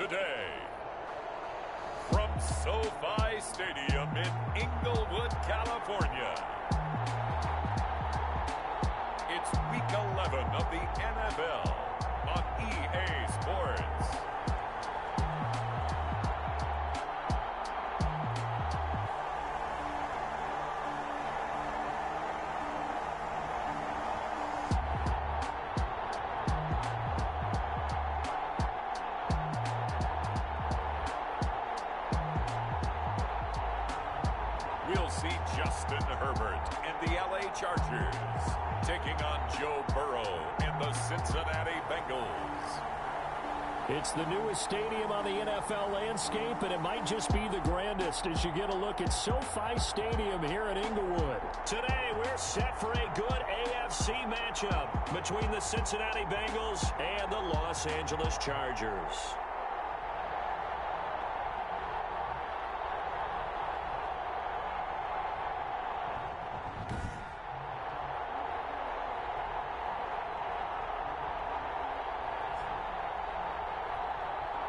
today. From SoFi Stadium in Inglewood, California, it's Week 11 of the NFL on EA Sports. We'll see Justin Herbert and the LA Chargers taking on Joe Burrow and the Cincinnati Bengals. It's the newest stadium on the NFL landscape, and it might just be the grandest as you get a look at SoFi Stadium here in Inglewood. Today, we're set for a good AFC matchup between the Cincinnati Bengals and the Los Angeles Chargers.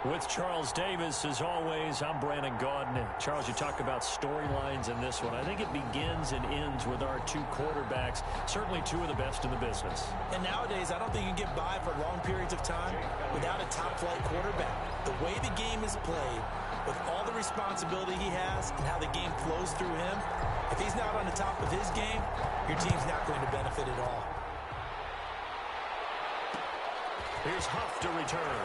With Charles Davis, as always, I'm Brandon Gaudin. Charles, you talk about storylines in this one. I think it begins and ends with our two quarterbacks, certainly two of the best in the business. And nowadays, I don't think you can get by for long periods of time without a top-flight quarterback. The way the game is played, with all the responsibility he has and how the game flows through him, if he's not on the top of his game, your team's not going to benefit at all. Here's Huff to return.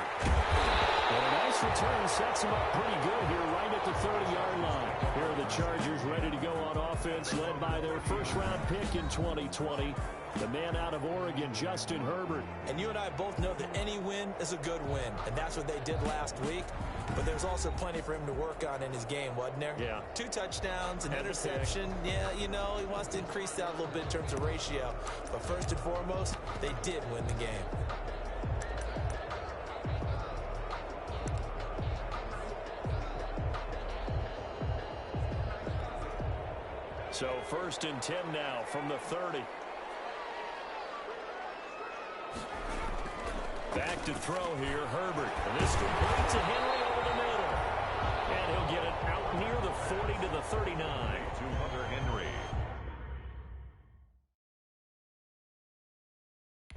And a nice return sets him up pretty good here right at the 30-yard line. Here are the Chargers ready to go on offense, led by their first-round pick in 2020, the man out of Oregon, Justin Herbert. And you and I both know that any win is a good win, and that's what they did last week. But there's also plenty for him to work on in his game, wasn't there? Yeah. 2 touchdowns, an interception. Yeah, you know, he wants to increase that a little bit in terms of ratio. But first and foremost, they did win the game. So 1st and 10 now from the 30. Back to throw here, Herbert. And this complete to Henry over the middle. And he'll get it out near the 40 to the 39. To Hunter Henry.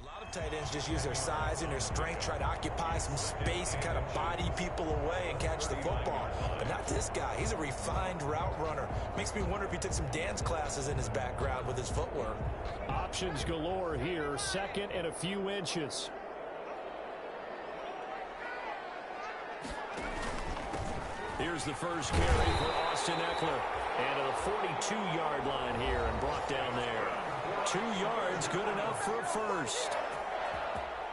A lot of tight ends just use their size and their strength, try to occupy some space and kind of body people away and catch the football. But not this guy. He's a refined route runner. Makes me wonder if he took some dance classes in his background with his footwork. Options galore here. 2nd and a few inches. Here's the first carry for Austin Eckler. And a 42-yard line here and brought down there. 2 yards, good enough for a first.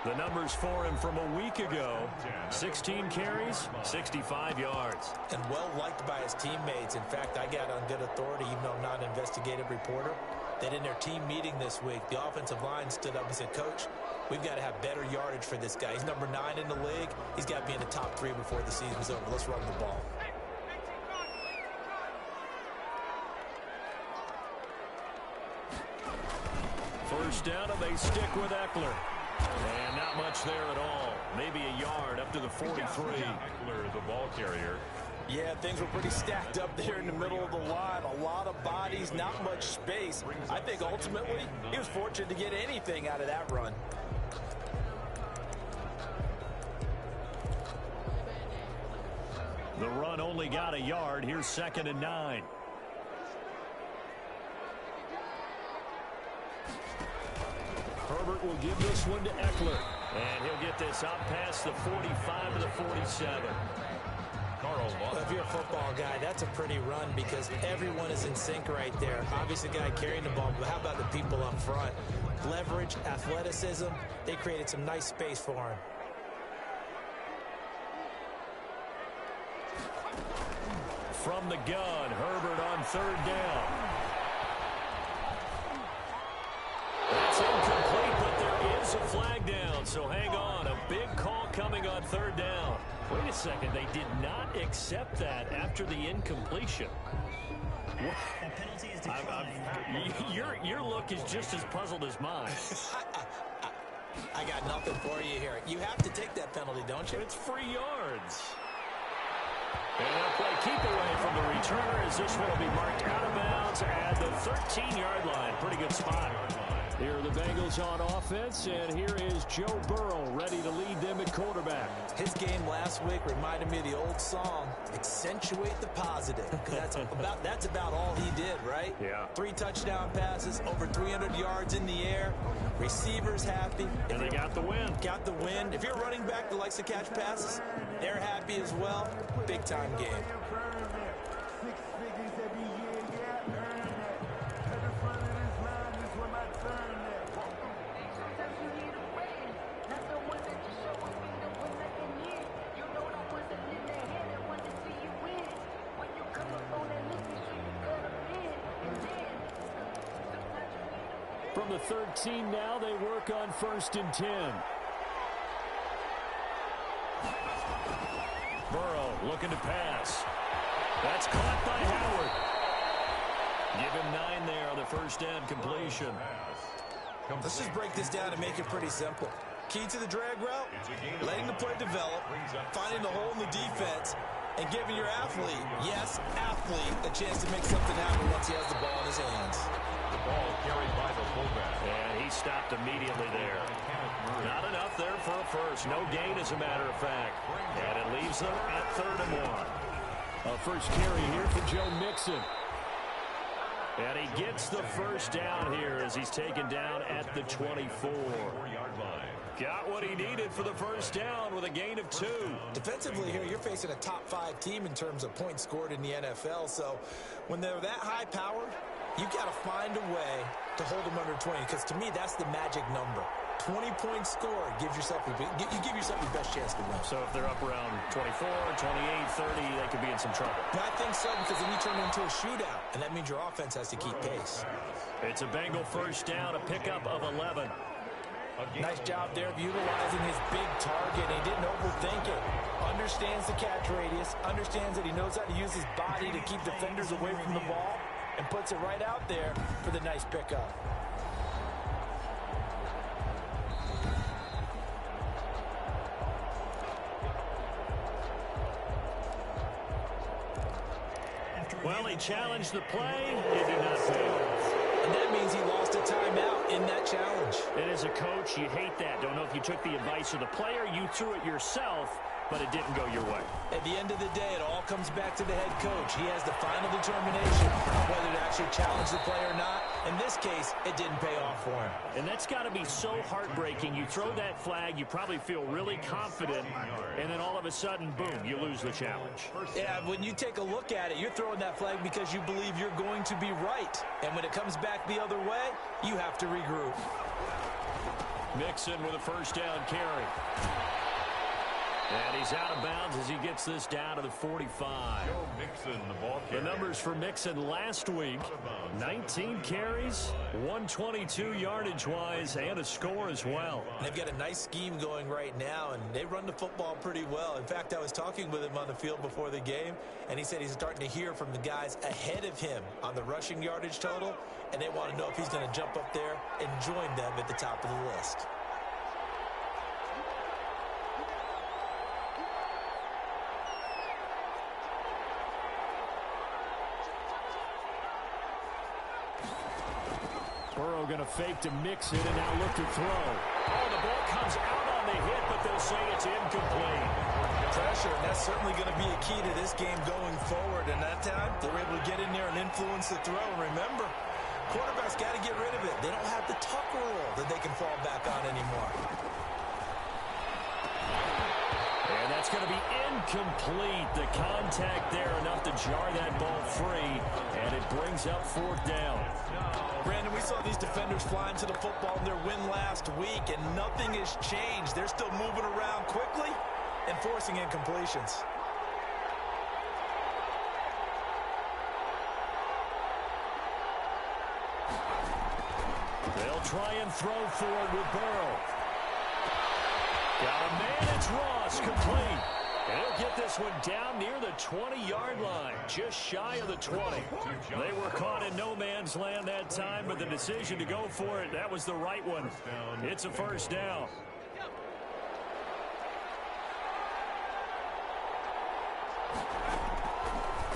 The numbers for him from a week ago, 16 carries, 65 yards. And well liked by his teammates. In fact, I got on good authority, even though I'm not an investigative reporter, that in their team meeting this week, the offensive line stood up and said, Coach, we've got to have better yardage for this guy. He's number 9 in the league. He's got to be in the top 3 before the season's over. Let's run the ball. First down, and they stick with Eckler. And not much there at all. Maybe a yard up to the 43. Eckler, the ball carrier. Yeah, things were pretty stacked up there in the middle of the line. A lot of bodies, not much space. I think ultimately he was fortunate to get anything out of that run. The run only got a yard. Here's 2nd and 9. Herbert will give this one to Eckler. And he'll get this out past the 45 to the 47. Well, if you're a football guy, that's a pretty run because everyone is in sync right there. Obviously, the guy carrying the ball, but how about the people up front? Leverage, athleticism, they created some nice space for him. From the gun, Herbert on 3rd down. That's incomplete, but there is a flag down, so hang on. A big call coming on 3rd down. Wait a second, they did not accept that after the incompletion. That penalty is declined. Your look is just as puzzled as mine. I got nothing for you here. You have to take that penalty, don't you? It's free yards. And they'll play keep away from the returner as this one will be marked out of bounds at the 13-yard line. Pretty good spot. Here are the Bengals on offense, and here is Joe Burrow ready to lead them at quarterback. His game last week reminded me of the old song, accentuate the positive. That's about all he did, right? Yeah. 3 touchdown passes, over 300 yards in the air. Receivers happy. And they got the win. Got the win. If you're a running back that likes to catch passes, they're happy as well. Big-time game. From the 13 now, they work on 1st and 10. Burrow looking to pass. That's caught by Howard. Give him 9 there on the first down completion. Let's just break this down and make it pretty simple. Key to the drag route, letting the play develop, finding the hole in the defense, and giving your athlete, yes, athlete, a chance to make something happen once he has the ball in his hands. The ball carried by the fullback. And he stopped immediately there. Not enough there for a first. No gain, as a matter of fact. And it leaves them at 3rd and 1. A first carry here for Joe Mixon. And he gets the first down here as he's taken down at the 24-yard line. Got what he needed for the first down with a gain of 2. Defensively here, you're facing a top 5 team in terms of points scored in the NFL. So when they're that high powered, you got to find a way to hold them under 20, because to me, that's the magic number. 20-point score gives yourself you give yourself your best chance to win. So if they're up around 24, 28, 30, they could be in some trouble. But I think so, because then you turn it into a shootout, and that means your offense has to keep pace. It's a Bengal first down, a pickup of 11. Nice job there of utilizing his big target. He didn't overthink it. Understands the catch radius, understands that he knows how to use his body to keep defenders away from the ball, and puts it right out there for the nice pickup. Well, he challenged the play. It did not pay off. And that means he lost a timeout in that challenge. And as a coach, you hate that. Don't know if you took the advice of the player, you threw it yourself, but it didn't go your way. At the end of the day, it all comes back to the head coach. He has the final determination on whether to actually challenge the play or not. In this case, it didn't pay off for him. And that's got to be so heartbreaking. You throw that flag, you probably feel really confident, and then all of a sudden, boom, you lose the challenge. Yeah, when you take a look at it, you're throwing that flag because you believe you're going to be right. And when it comes back the other way, you have to regroup. Mixon with a first down carry. And he's out of bounds as he gets this down to the 45. Joe Mixon, the ball carrier. The numbers for Mixon last week, 19 carries, 122 yardage-wise, and a score as well. They've got a nice scheme going right now, and they run the football pretty well. In fact, I was talking with him on the field before the game, and he said he's starting to hear from the guys ahead of him on the rushing yardage total, and they want to know if he's going to jump up there and join them at the top of the list. Burrow going to fake to mix it and now look to throw. Oh, the ball comes out on the hit, but they'll say it's incomplete. Pressure, and that's certainly going to be a key to this game going forward. And that time, they were able to get in there and influence the throw. And remember, quarterbacks got to get rid of it. They don't have the tuck rule that they can fall back on anymore. And that's going to be incomplete. The contact there enough to jar that ball free, and it brings up 4th down. Brandon, we saw these defenders flying to the football in their win last week, and nothing has changed. They're still moving around quickly and forcing incompletions. They'll try and throw for it with Burrow. Got a man, it's Ross, complete. And he'll get this one down near the 20-yard line, just shy of the 20. They were caught in no man's land that time, but the decision to go for it, that was the right one. It's a first down.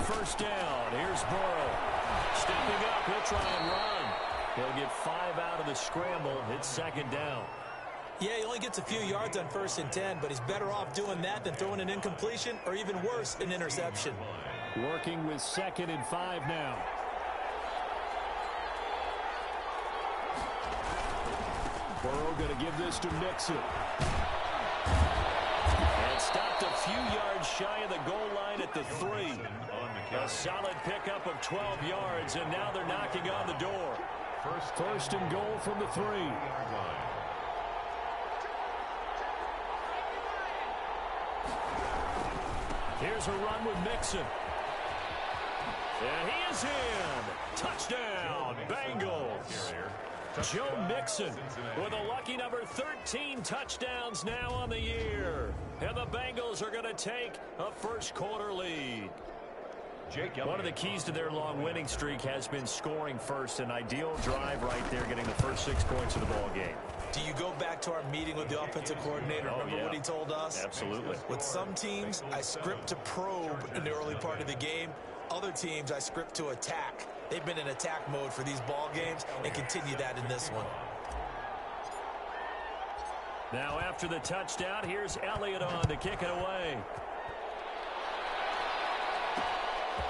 first down. Here's Burrow. Stepping up, he'll try and run. He'll get 5 out of the scramble. It's second down. Yeah, he only gets a few yards on 1st and 10, but he's better off doing that than throwing an incompletion or even worse, an interception. Working with 2nd and 5 now. Burrow going to give this to Mixon. And stopped a few yards shy of the goal line at the 3. A solid pickup of 12 yards, and now they're knocking on the door. First and goal from the 3. Here's a run with Mixon. And he is in. Touchdown, Bengals. Joe Mixon with a lucky number 13 touchdowns now on the year. And the Bengals are going to take a first-quarter lead. One of the keys to their long winning streak has been scoring first. An ideal drive right there, getting the first 6 points of the ball game. Do you go back to our meeting with the offensive coordinator? Remember what he told us? Absolutely. With some teams, I script to probe in the early part of the game. Other teams, I script to attack. They've been in attack mode for these ball games and continue that in this one. Now after the touchdown, here's Elliott on to kick it away.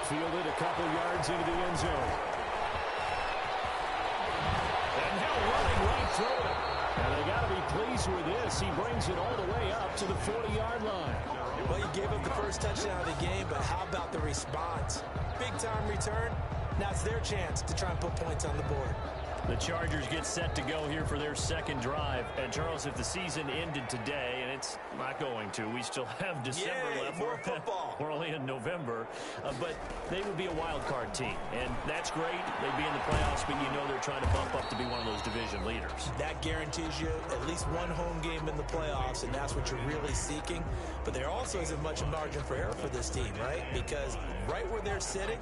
Fielded a couple yards into the end zone. And now running right through it. And they got to be pleased with this. He brings it all the way up to the 40-yard line. Well, he gave up the first touchdown of the game, but how about the response? Big-time return. Now it's their chance to try and put points on the board. The Chargers get set to go here for their second drive. And, Charles, if the season ended today, and it's not going to, we still have December left. More football. We're only in November. But they would be a wild card team. And that's great. They'd be in the playoffs, but you know they're trying to bump up to be one of those division leaders. That guarantees you at least one home game in the playoffs, and that's what you're really seeking. But there also isn't much margin for error for this team, right? Because right where they're sitting,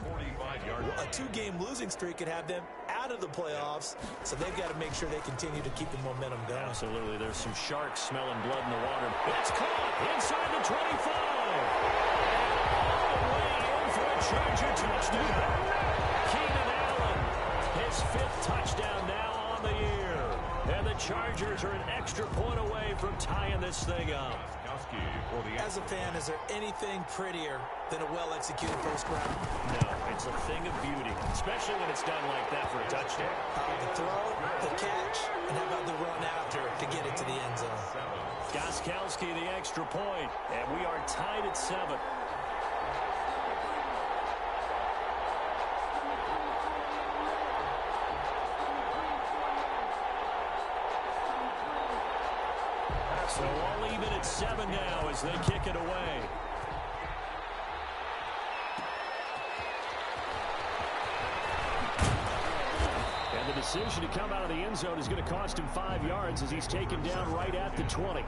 a 2-game losing streak could have them out of the playoffs, so they've got to make sure they continue to keep the momentum going. Absolutely. There's some sharks smelling blood in the water. It's caught inside the 25. All the way in for a Charger touchdown. Keenan Allen, his 5th touchdown now on the year. And the Chargers are an extra point away from tying this thing up. As a fan, is there anything prettier than a well-executed first round? No, it's a thing of beauty, especially when it's done like that for a touchdown. The throw, the catch, and how about the run after to get it to the end zone? Gostkowski the extra point, and we are tied at 7. So all even at 7 now as they kick it away. And the decision to come out of the end zone is going to cost him 5 yards as he's taken down right at the 20. At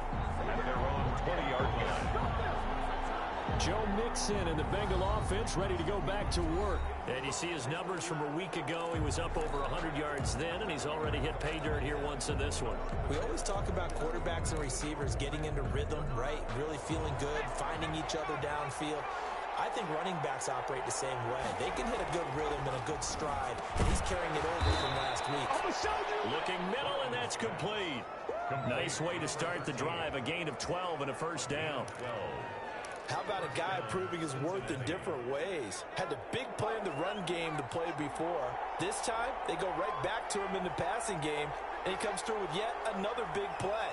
their own 20-yard line. Joe Mixon and the Bengal offense ready to go back to work. And you see his numbers from a week ago. He was up over 100 yards then, and he's already hit pay dirt here once in this one. We always talk about quarterbacks and receivers getting into rhythm, right? Really feeling good, finding each other downfield. I think running backs operate the same way. They can hit a good rhythm and a good stride, and he's carrying it over from last week. Looking middle, and that's complete. Nice way to start the drive. A gain of 12 and a first down. How about a guy proving his worth in different ways? Had the big play in the run game to play before. This time, they go right back to him in the passing game, and he comes through with yet another big play.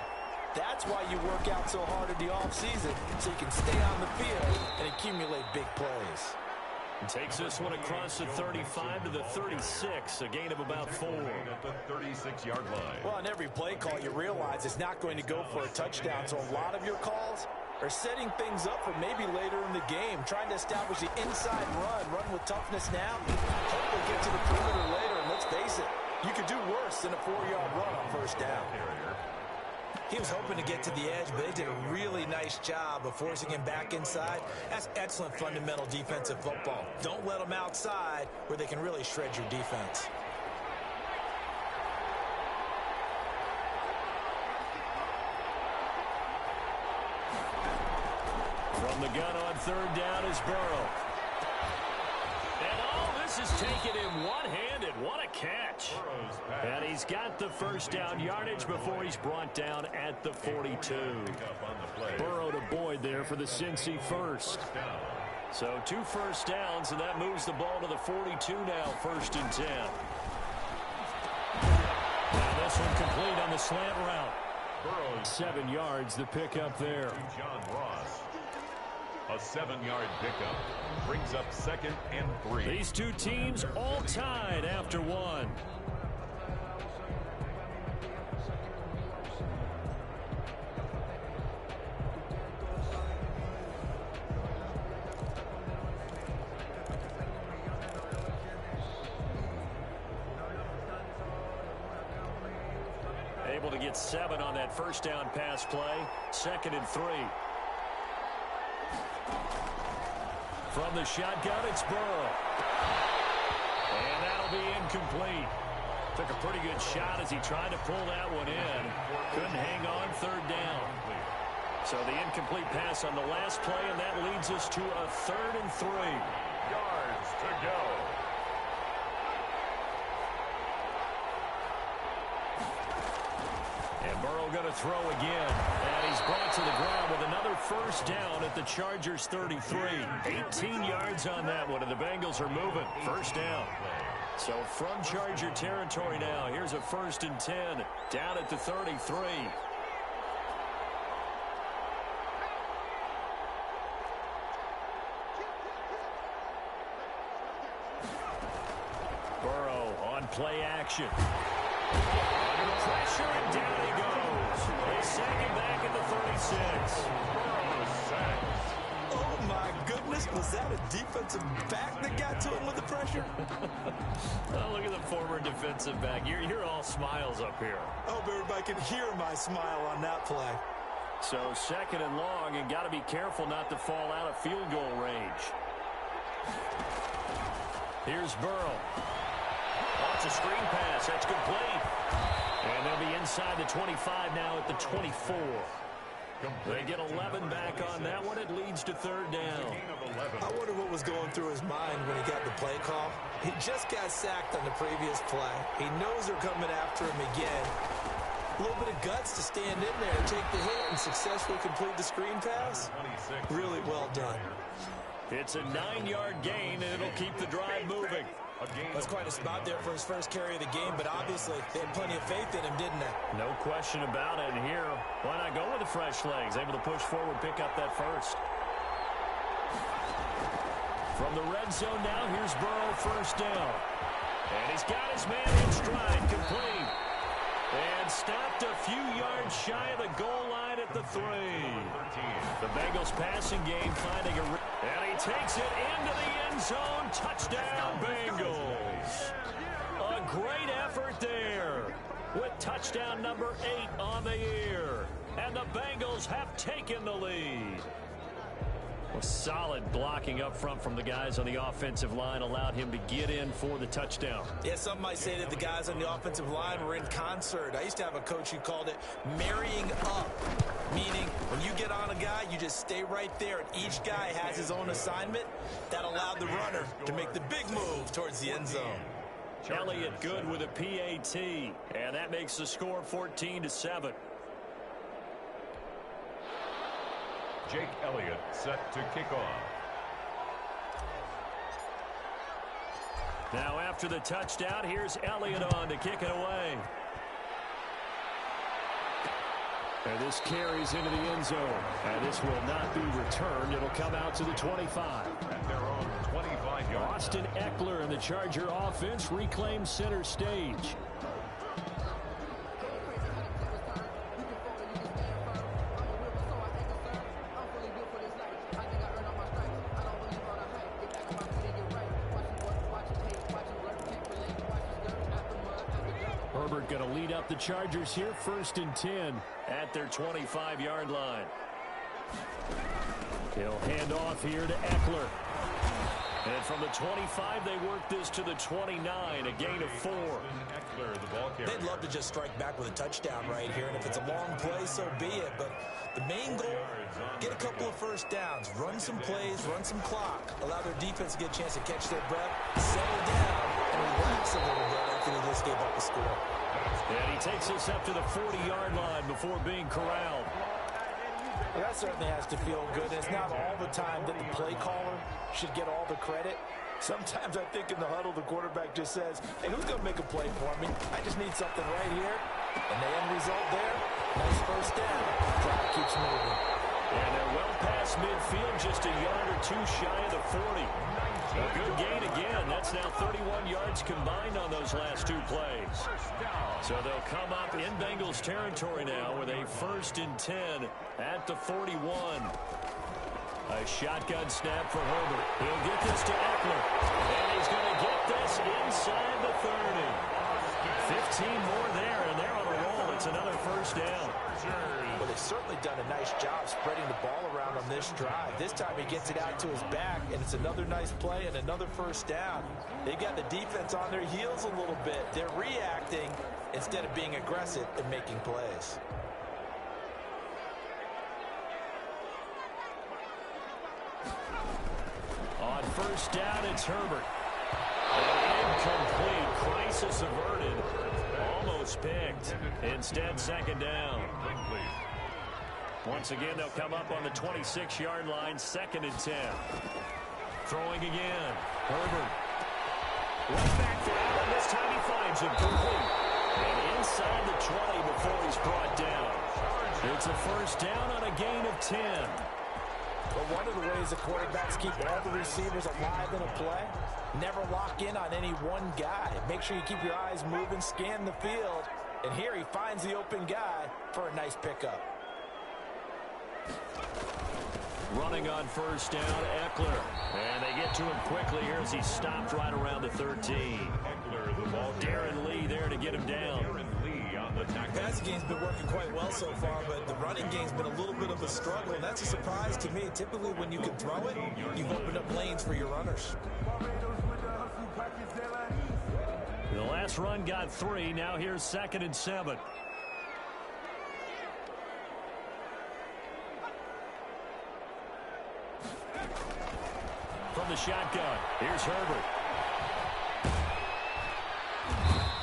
That's why you work out so hard in the offseason, so you can stay on the field and accumulate big plays. Takes this one across the 35 to the 36, a gain of about 4. At the 36-yard line. Well, on every play call, you realize it's not going to go for a touchdown, so a lot of your calls are setting things up for maybe later in the game, trying to establish the inside run with toughness now, hopefully get to the perimeter later, and let's face it, you could do worse than a 4-yard run on first down. He was hoping to get to the edge, but they did a really nice job of forcing him back inside. That's excellent fundamental defensive football. Don't let them outside where they can really shred your defense. From the gun on third down is Burrow. this is taken in one-handed. What a catch. And he's got the first down yardage before he's brought down at the 42. Burrow to Boyd there for the Cincy first. So 2 first downs, and that moves the ball to the 42 now, 1st and 10. Now this one complete on the slant route. 7 yards, the pickup there. John Ross. A 7-yard pickup brings up 2nd and 3. These two teams all tied after 1. Able to get 7 on that first down pass play. 2nd and 3. From the shotgun, it's Burrow. And that'll be incomplete. Took a pretty good shot as he tried to pull that one in. Couldn't hang on, 3rd down. So the incomplete pass on the last play, and that leads us to a 3rd and 3. Yards to go. And Burrow going to throw again. And he's brought to the ground with another first down at the Chargers' 33. 18 yards on that one, and the Bengals are moving. First down. So from Charger territory now, here's a 1st and 10 down at the 33. Burrow on play action. Under pressure, and down he goes. They sack him back at the 36. Oh, my goodness. Was that a defensive back that got to him with the pressure? Oh, look at the former defensive back. You're all smiles up here. I hope everybody can hear my smile on that play. So 2nd and long, and got to be careful not to fall out of field goal range. Here's Burrow. Oh, it's a screen pass. That's complete. And they'll be inside the 25 now at the 24. They get 11 back on that one. It leads to 3rd down. I wonder what was going through his mind when he got the play call. He just got sacked on the previous play. He knows they're coming after him again. A little bit of guts to stand in there and take the hit and successfully complete the screen pass. Really well done. It's a 9-yard gain, and it'll keep the drive moving. That's quite a spot there for his first carry of the game, but obviously they had plenty of faith in him, didn't they? No question about it. And here, why not go with the fresh legs? Able to push forward, pick up that first. From the red zone now, here's Burrow, 1st down. And he's got his man in stride, complete. And stopped a few yards shy of the goal line at the 3. The Bengals passing game finding a... And he takes it into the end zone. Touchdown, Bengals. A great effort there with touchdown number 8 on the year. And the Bengals have taken the lead. Well, solid blocking up front from the guys on the offensive line allowed him to get in for the touchdown. Yeah, some might say that the guys on the offensive line were in concert. I used to have a coach who called it marrying up, meaning when you get on a guy, you just stay right there, and each guy has his own assignment. That allowed the runner to make the big move towards the end zone. Elliott good with a PAT, and that makes the score 14-7. Jake Elliott set to kick off. Now after the touchdown, here's Elliott on to kick it away. And this carries into the end zone. And this will not be returned. It'll come out to the 25. At their own 25-yard. Austin Eckler and the Charger offense reclaim center stage. Herbert going to lead up the Chargers here, 1st and 10 at their 25-yard line. He'll hand off here to Eckler. And from the 25, they work this to the 29, a gain of 4. They'd love to just strike back with a touchdown right here, and if it's a long play, so be it. But the main goal, get a couple of first downs, run some plays, run some clock, allow their defense to get a chance to catch their breath, settle down, and relax a little bit after they just gave up a score. And he takes us up to the 40-yard line before being corralled. Well, that certainly has to feel good. And it's not all the time that the play caller should get all the credit. Sometimes I think in the huddle, the quarterback just says, hey, who's going to make a play for me? I just need something right here. And the end result there, nice first down. Drive keeps moving. And they're well past midfield, just a yard or two shy of the 40. A good gain again. That's now 31 yards combined on those last two plays. So they'll come up in Bengals territory now with a 1st and 10 at the 41. A shotgun snap for Herbert. He'll get this to Eckler. And he's going to get this inside the 30. 15 more there, and they're on a roll. It's another first down. Well, they've certainly done a nice job spreading the ball around on this drive. This time he gets it out to his back, and it's another nice play and another first down. They've got the defense on their heels a little bit. They're reacting instead of being aggressive and making plays. On first down, it's Herbert. Incomplete. Crisis averted. Almost picked. Instead, second down. Once again, they'll come up on the 26-yard line, 2nd and 10. Throwing again. Herbert. Right back for Allen. This time he finds him complete. And inside the 20 before he's brought down. It's a first down on a gain of 10. But one of the ways the quarterbacks keep all the receivers alive in a play, never lock in on any one guy. Make sure you keep your eyes moving, scan the field. And here he finds the open guy for a nice pickup. Running on first down, Eckler. And they get to him quickly here as he stopped right around the 13. Darren Lee there to get him down. The passing game's been working quite well so far, but the running game's been a little bit of a struggle, and that's a surprise to me. Typically, when you can throw it, you've opened up lanes for your runners. The last run got 3. Now here's 2nd and 7. From the shotgun, here's Herbert.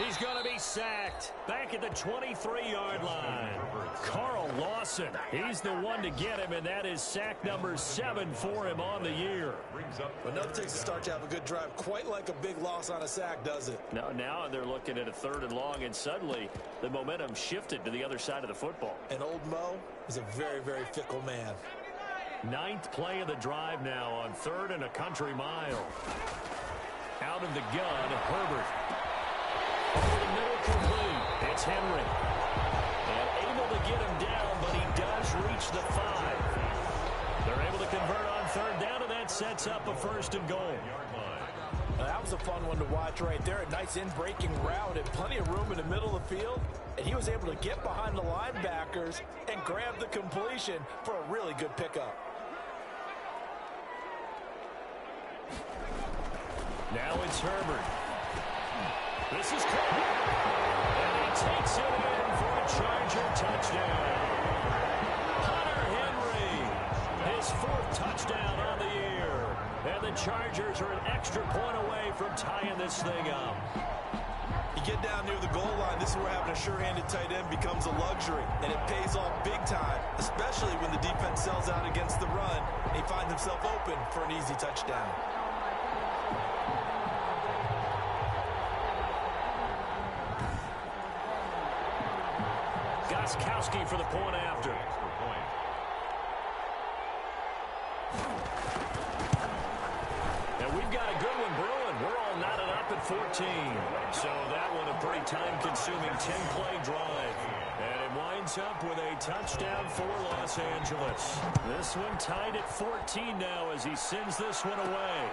He's going to be sacked. Back at the 23-yard line. Carl Lawson, he's the one to get him, and that is sack number 7 for him on the year. But nothing takes a start to have a good drive, quite like a big loss on a sack, does it? Now they're looking at a 3rd and long, and suddenly the momentum shifted to the other side of the football. And old Mo is a very, very fickle man. 9th play of the drive now on 3rd and a country mile. Out of the gun, Herbert. Over the middle, complete. It's Henry. And able to get him down, but he does reach the 5. They're able to convert on 3rd down, and that sets up a 1st and goal. That was a fun one to watch right there. A nice in-breaking route and plenty of room in the middle of the field. And he was able to get behind the linebackers and grab the completion for a really good pickup. Now it's Herbert. This is caught. And he takes it in for a Charger touchdown. Hunter Henry, his 4th touchdown on the year. And the Chargers are an extra point away from tying this thing up. You get down near the goal line, this is where having a sure-handed tight end becomes a luxury. And it pays off big time, especially when the defense sells out against the run. And he finds himself open for an easy touchdown. Goskowski for the point after. And we've got a good one brewing. We're all knotted up at 14. So that one a pretty time-consuming 10-play drive. And it winds up with a touchdown for Los Angeles. This one tied at 14 now as he sends this one away.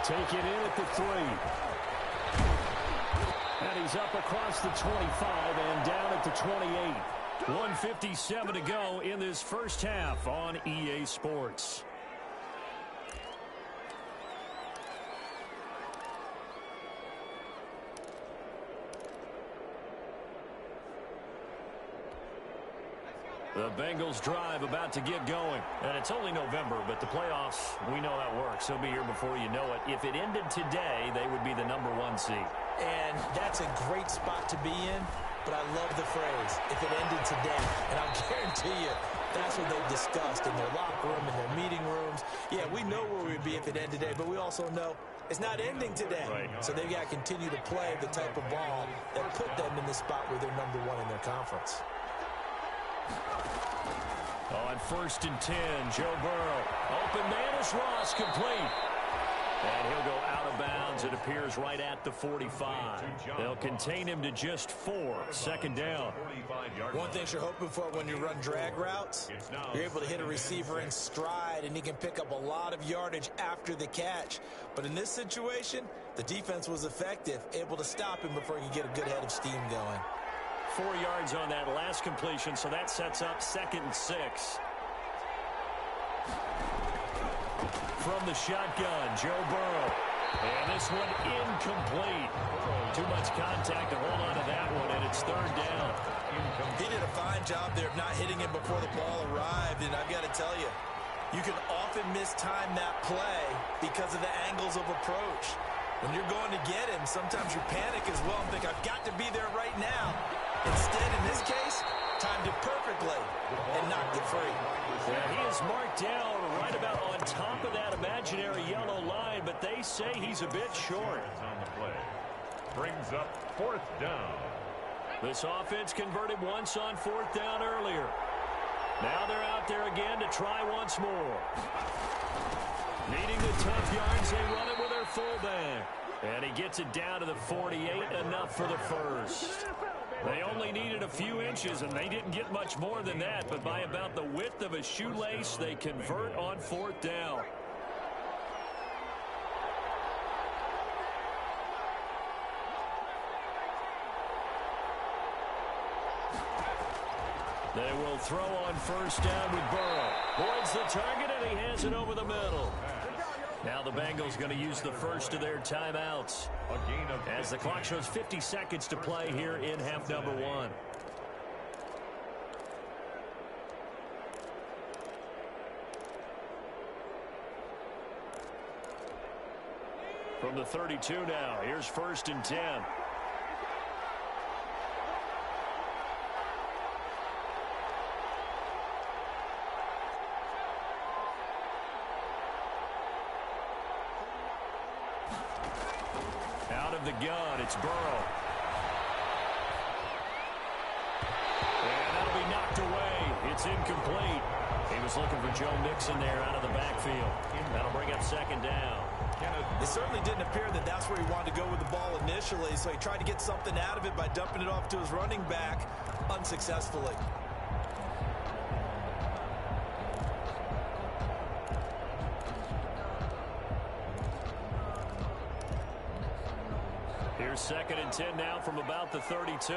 Take it in at the 3. And he's up across the 25 and down at the 28. 1:57 to go in this first half on EA Sports. The Bengals drive about to get going. And it's only November, but the playoffs, we know how it works. They'll be here before you know it. If it ended today, they would be the #1 seed. And that's a great spot to be in, but I love the phrase, if it ended today. And I'll guarantee you, that's what they've discussed in their locker room, in their meeting rooms. Yeah, we know where we'd be if it ended today, but we also know it's not ending today. Right. So they've got to continue to play the type of ball that put them in the spot where they're #1 in their conference. On 1st and 10, Joe Burrow. Open man is Ross, complete. And he'll go out of bounds. It appears right at the 45. They'll contain him to just 4. 2nd down. One thing you're hoping for when you run drag routes, you're able to hit a receiver in stride, and he can pick up a lot of yardage after the catch. But in this situation, the defense was effective, able to stop him before he could get a good head of steam going. 4 yards on that last completion, so that sets up 2nd and 6. From the shotgun, Joe Burrow. And this one incomplete. Too much contact to hold on to that one, and it's 3rd down. He did a fine job there of not hitting him before the ball arrived, and I've got to tell you, you can often mistime that play because of the angles of approach. When you're going to get him, sometimes you panic as well and think, I've got to be there right now. Instead, in this case, timed it perfectly and knocked it free. Yeah, he is marked down right about on top of that imaginary yellow line, but they say he's a bit short. On the play. Brings up 4th down. This offense converted once on 4th down earlier. Now they're out there again to try once more. Needing the tough yards, they run it with their fullback. And he gets it down to the 48, enough for the first. They only needed a few inches, and they didn't get much more than that. But by about the width of a shoelace, they convert on 4th down. They will throw on 1st down with Burrow. Boyd's the target, and he hands it over the middle. Now the Bengals going to use the first of their timeouts as the clock shows 50 seconds to play here in half number 1. From the 32 now, here's 1st and 10. The gun, it's Burrow. And that'll be knocked away. It's incomplete. He was looking for Joe Mixon there out of the backfield. That'll bring up 2nd down. It certainly didn't appear that that's where he wanted to go with the ball initially, so he tried to get something out of it by dumping it off to his running back unsuccessfully. Here's 2nd and 10 now from about the 32.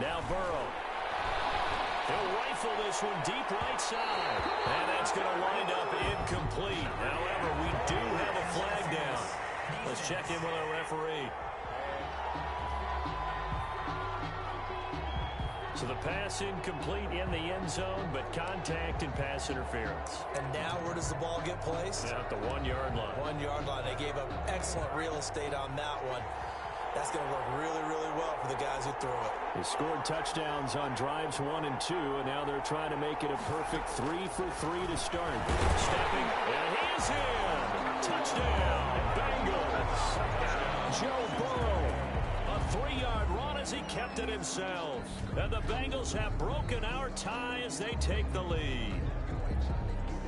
Now Burrow. He'll rifle this one deep right side. And that's going to wind up incomplete. However, we do have a flag down. Let's check in with our referee. So the pass incomplete in the end zone, but contact and pass interference. And now where does the ball get placed? At the 1-yard line. 1-yard line. They gave up excellent real estate on that one. That's going to work really, really well for the guys who threw it. They scored touchdowns on drives 1 and 2, and now they're trying to make it a perfect 3 for 3 to start. Stepping, and he is in. Touchdown, Bengals. Joe Burrow. A 3-yard run as he kept it himself. And the Bengals have broken our tie as they take the lead.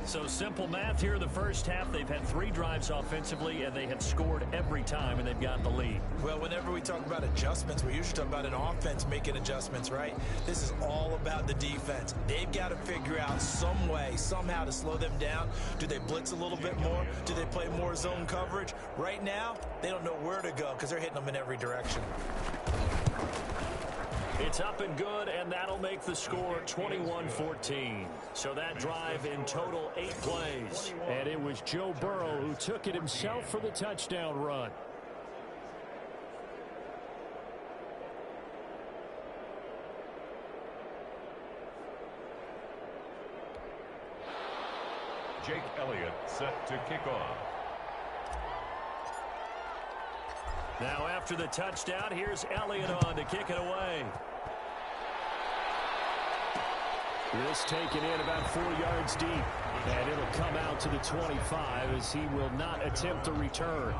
So simple math here in the first half. They've had 3 drives offensively, and they have scored every time, and they've got the lead. Well, whenever we talk about adjustments, we usually talk about an offense making adjustments, right? This is all about the defense. They've got to figure out some way, somehow to slow them down. Do they blitz a little bit more? Do they play more zone coverage? Right now, they don't know where to go because they're hitting them in every direction. It's up and good, and that'll make the score 21-14. So that drive in total 8 plays. And it was Joe Burrow who took it himself for the touchdown run. Jake Elliott set to kick off. Now after the touchdown, here's Elliott on to kick it away. This taken in about 4 yards deep. And it'll come out to the 25 as he will not attempt to return.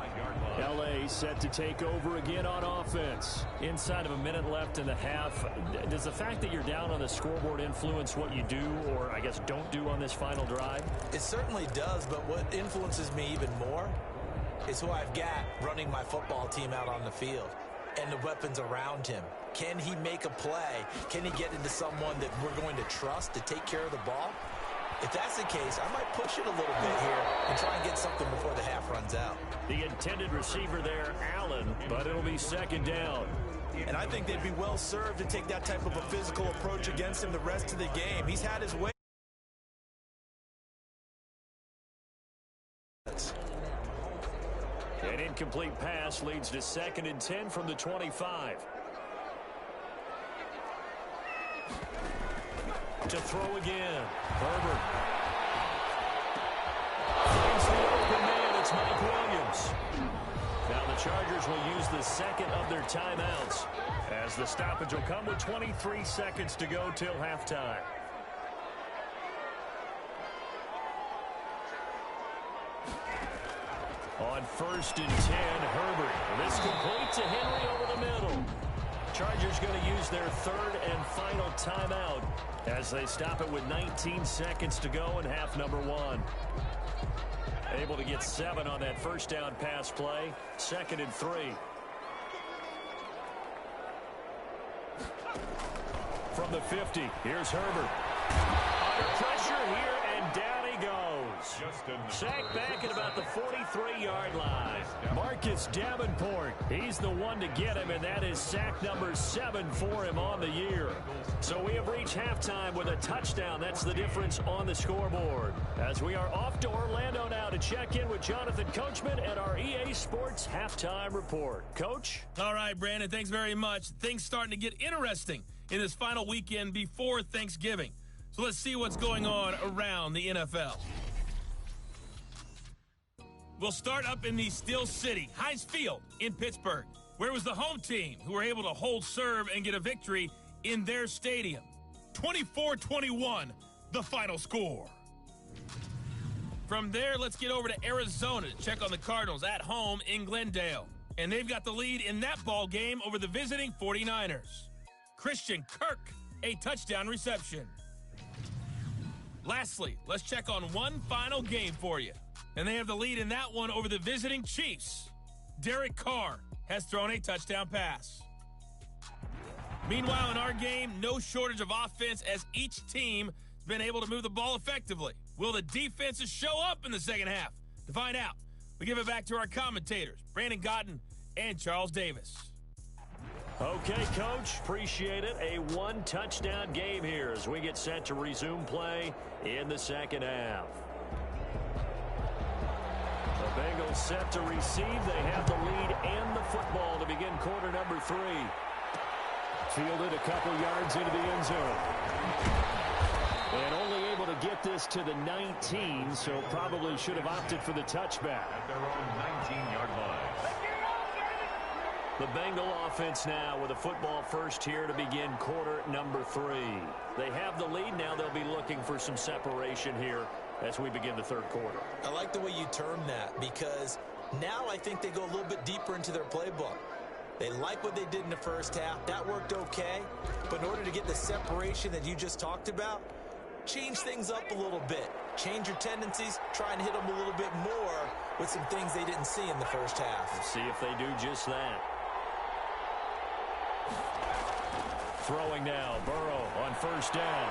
L.A. set to take over again on offense. Inside of a minute left in the half, does the fact that you're down on the scoreboard influence what you do or, I guess, don't do on this final drive? It certainly does, but what influences me even more is who I've got running my football team out on the field and the weapons around him. Can he make a play? Can he get into someone that we're going to trust to take care of the ball? If that's the case, I might push it a little bit here and try and get something before the half runs out. The intended receiver there, Allen, but it'll be second down. And I think they'd be well served to take that type of a physical approach against him the rest of the game. He's had his way. An incomplete pass leads to 2nd and 10 from the 25. To throw again. Herbert. Finds the open man. It's Mike Williams. Now the Chargers will use the second of their timeouts as the stoppage will come with 23 seconds to go till halftime. On 1st and 10, Herbert. This complete to Henry over the middle. Chargers going to use their 3rd and final timeout as they stop it with 19 seconds to go in half number 1. Able to get 7 on that first down pass play. 2nd and 3. From the 50, here's Herbert. Under pressure here, and down he goes. Sacked back at about the 43-yard line. Marcus Davenport, he's the one to get him, and that is sack number 7 for him on the year. So we have reached halftime with a touchdown. That's the difference on the scoreboard. As we are off to Orlando now to check in with Jonathan Coachman at our EA Sports Halftime Report. Coach? All right, Brandon, thanks very much. Things starting to get interesting in this final weekend before Thanksgiving. So let's see what's going on around the NFL. We'll start up in the Steel City, Heinz Field in Pittsburgh, where it was the home team who were able to hold serve and get a victory in their stadium. 24-21, the final score. From there, let's get over to Arizona to check on the Cardinals at home in Glendale. And they've got the lead in that ball game over the visiting 49ers. Christian Kirk, a touchdown reception. Lastly, let's check on one final game for you. And they have the lead in that one over the visiting Chiefs. Derek Carr has thrown a touchdown pass. Meanwhile, in our game, no shortage of offense as each team has been able to move the ball effectively. Will the defenses show up in the second half? To find out, we give it back to our commentators, Brandon Gotten and Charles Davis. Okay, Coach, appreciate it. A one-touchdown game here as we get set to resume play in the second half. The Bengals set to receive. They have the lead and the football to begin quarter number 3. Fielded a couple yards into the end zone. And only able to get this to the 19, so probably should have opted for the touchback. At their own 19-yard line. The Bengal offense now with a football first here to begin quarter number 3. They have the lead now. They'll be looking for some separation here as we begin the third quarter. I like the way you term that because now I think they go a little bit deeper into their playbook. They like what they did in the first half. That worked okay. But in order to get the separation that you just talked about, change things up a little bit. Change your tendencies. Try and hit them a little bit more with some things they didn't see in the first half. We'll see if they do just that. Throwing now, Burrow on first down.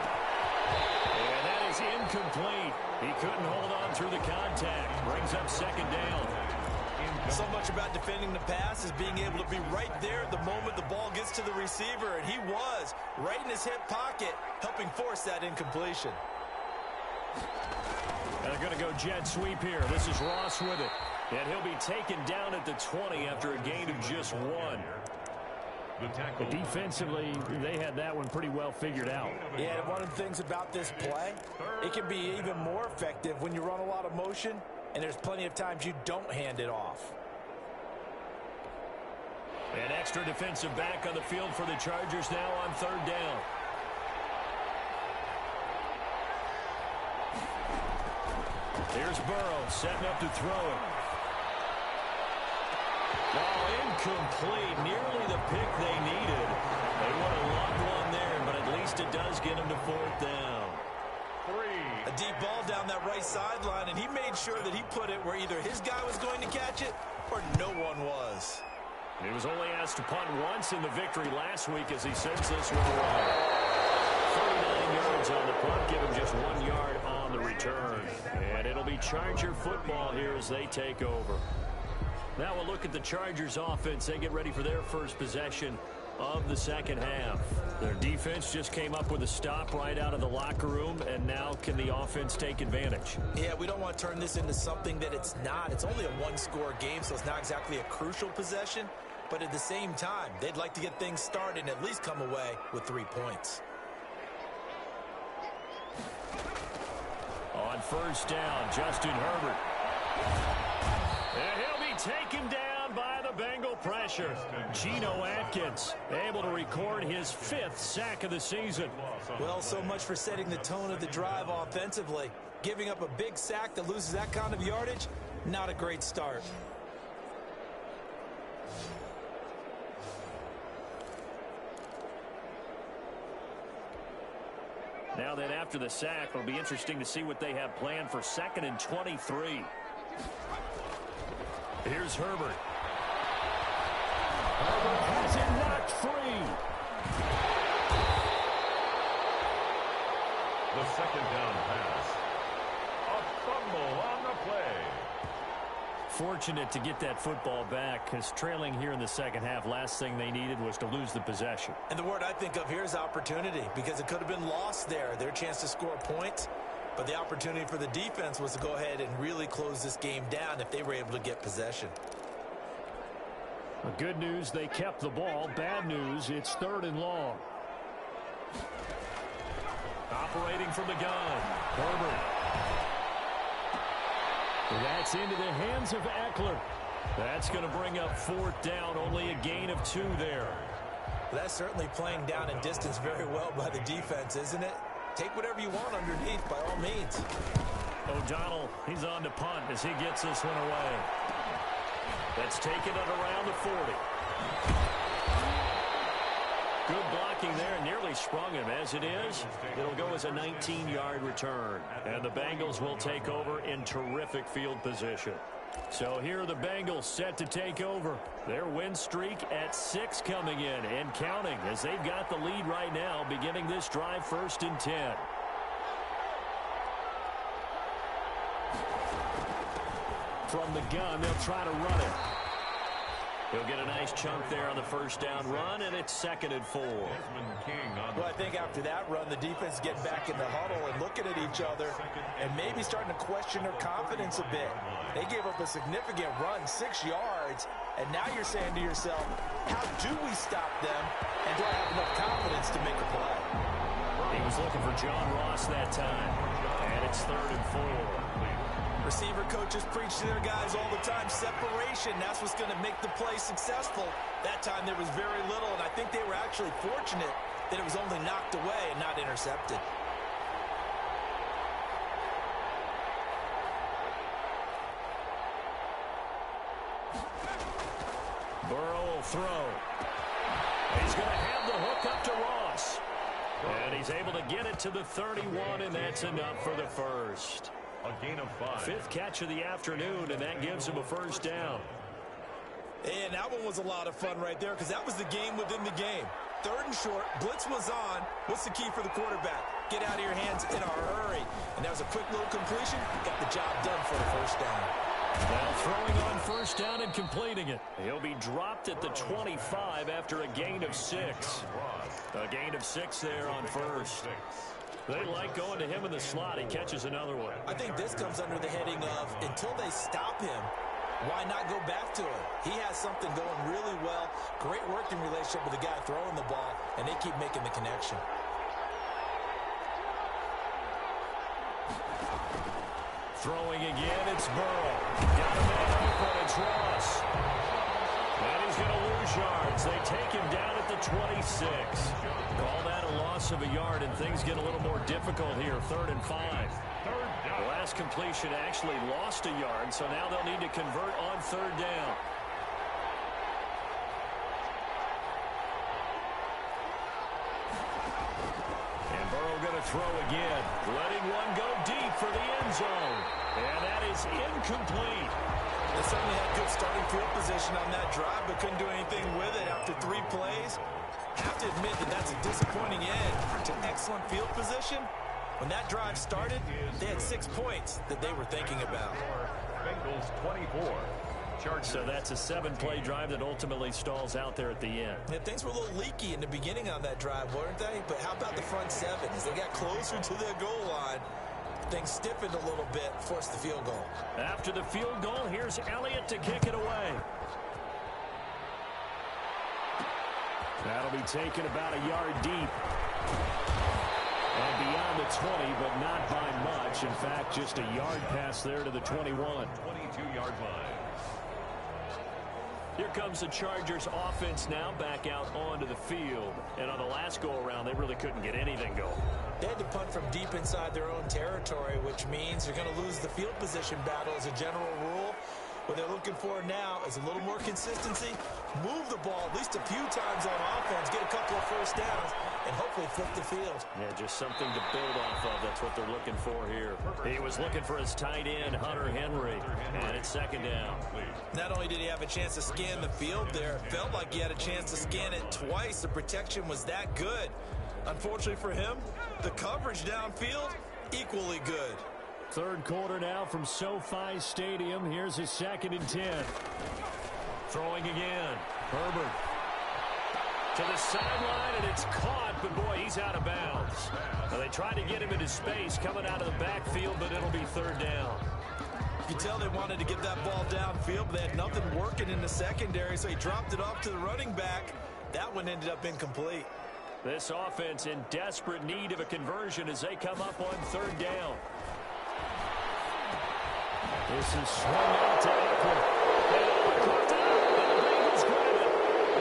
And that is incomplete. He couldn't hold on through the contact. Brings up second down. So much about defending the pass is being able to be right there the moment the ball gets to the receiver, and he was right in his hip pocket, helping force that incompletion. They're going to go jet sweep here. This is Ross with it. And he'll be taken down at the 20 after a gain of just 1. But defensively, they had that one pretty well figured out. Yeah, and one of the things about this play, it can be even more effective when you run a lot of motion, and there's plenty of times you don't hand it off. An extra defensive back on the field for the Chargers now on 3rd down. Here's Burrow setting up to throw it. Oh, incomplete. Nearly the pick they needed. They would have loved one there, but at least it does get them to 4th down. A deep ball down that right sideline, and he made sure that he put it where either his guy was going to catch it or no one was. He was only asked to punt once in the victory last week as he sends this one away. 39 yards on the punt, give him just 1 yard on the return. And it'll be Charger football here as they take over. Now we'll look at the Chargers offense. They get ready for their first possession of the second half. Their defense just came up with a stop right out of the locker room, and now can the offense take advantage? Yeah, we don't want to turn this into something that it's not. It's only a 1-score game, so it's not exactly a crucial possession. But at the same time, they'd like to get things started and at least come away with 3 points. On 1st down, Justin Herbert. And he'll be taken down by the Bengal pressure. Geno Atkins able to record his 5th sack of the season. Well, so much for setting the tone of the drive offensively. Giving up a big sack that loses that kind of yardage, not a great start. Now then, after the sack, it'll be interesting to see what they have planned for 2nd and 23. Here's Herbert. Herbert has it knocked free. The 2nd down pass. A fumble on the play. Fortunate to get that football back, because trailing here in the second half, last thing they needed was to lose the possession. And the word I think of here is opportunity, because it could have been lost there. Their chance to score points, but the opportunity for the defense was to go ahead and really close this game down if they were able to get possession. Well, good news, they kept the ball. Bad news, it's 3rd and long. Operating from the gun, Herbert. That's into the hands of Eckler. That's going to bring up 4th down, only a gain of 2 there. That's certainly playing down in distance very well by the defense, isn't it? Take whatever you want underneath, by all means. O'Donnell, he's on to punt as he gets this one away. That's taken at around the 40. Good blocking there, nearly sprung him. As it is, it'll go as a 19-yard return. And the Bengals will take over in terrific field position. So here are the Bengals set to take over. Their win streak at 6 coming in and counting as they've got the lead right now, beginning this drive 1st and 10. From the gun, they'll try to run it. He'll get a nice chunk there on the 1st down run, and it's 2nd and 4. Well, I think after that run, the defense getting back in the huddle and looking at each other and maybe starting to question their confidence a bit. They gave up a significant run, 6 yards, and now you're saying to yourself, how do we stop them, and do I have enough confidence to make a play? He was looking for John Ross that time, and it's 3rd and 4. Receiver coaches preach to their guys all the time. Separation, that's what's going to make the play successful. That time there was very little, and I think they were actually fortunate that it was only knocked away and not intercepted. Burrow will throw. He's going to have the hook up to Ross. And he's able to get it to the 31, and that's enough for the 1st. A gain of 5. 5th catch of the afternoon, and that gives him a 1st down. And that one was a lot of fun right there because that was the game within the game. 3rd and short, blitz was on. What's the key for the quarterback? Get out of your hands in a hurry. And that was a quick little completion. Got the job done for the 1st down. Well, throwing on first down and completing it. He'll be dropped at the 25 after a gain of 6. A gain of 6 there on first. They like going to him in the slot. He catches another one. I think this comes under the heading of until they stop him, why not go back to him? He has something going really well. Great working relationship with the guy throwing the ball, and they keep making the connection. Throwing again, it's Burrow. Got a man open, it's Ross. And he's going to lose yards. They take him down at the 26. Call that a loss of a yard, and things get a little more difficult here. 3rd and 5. The last completion actually lost a yard, so now they'll need to convert on 3rd down. And Burrow going to throw again, letting one go deep for the end zone. And that is incomplete. They certainly had good starting field position on that drive, but couldn't do anything with it after 3 plays. Have to admit that that's a disappointing end to excellent field position. When that drive started, they had 6 points that they were thinking about. Bengals 24. So that's a 7-play drive that ultimately stalls out there at the end. Yeah, things were a little leaky in the beginning on that drive, weren't they? But how about the front 7? As they got closer to their goal line, things stiffened a little bit, forced the field goal. After the field goal, here's Elliott to kick it away. That'll be taken about a yard deep. And beyond the 20, but not by much. In fact, just a yard pass there to the 21. 22-yard line. Here comes the Chargers offense now back out onto the field. And on the last go-around, they really couldn't get anything going. They had to punt from deep inside their own territory, which means you're going to lose the field position battle as a general rule. What they're looking for now is a little more consistency, move the ball at least a few times on offense, get a couple of first downs, and hopefully flip the field. Yeah, just something to build off of. That's what they're looking for here. He was looking for his tight end, Hunter Henry, and it's 2nd down. Not only did he have a chance to scan the field there, it felt like he had a chance to scan it twice. The protection was that good. Unfortunately for him, the coverage downfield, equally good. 3rd quarter now from SoFi Stadium. Here's his 2nd and 10. Throwing again. Herbert to the sideline, and it's caught, but boy, he's out of bounds. Now, they tried to get him into space coming out of the backfield, but it'll be 3rd down. You can tell they wanted to get that ball downfield, but they had nothing working in the secondary, so he dropped it off to the running back. That one ended up incomplete. This offense in desperate need of a conversion as they come up on 3rd down. This is swung out to Eckler. And the Bengals grab it.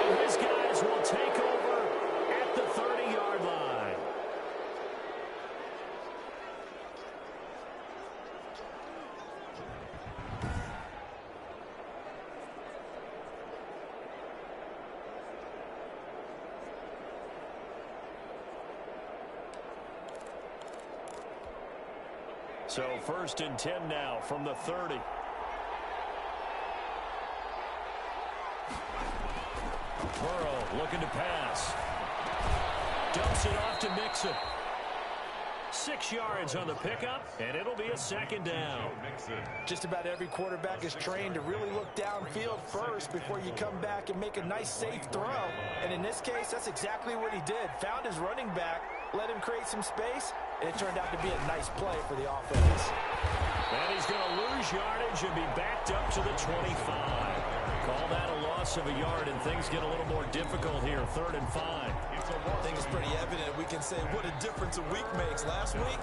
And his guys will take over at the 30-yard line. So 1st and 10 now from the 30. Burrow looking to pass. Dumps it off to Mixon. 6 yards on the pickup, and it'll be a 2nd down. Just about every quarterback is trained to really look downfield first before you come back and make a nice, safe throw. And in this case, that's exactly what he did. Found his running back, let him create some space, and it turned out to be a nice play for the offense. And he's going to lose yardage and be backed up to the 25. Call that a loss of a yard, and things get a little more difficult here. 3rd and 5. I think it's pretty evident. We can say what a difference a week makes. Last week,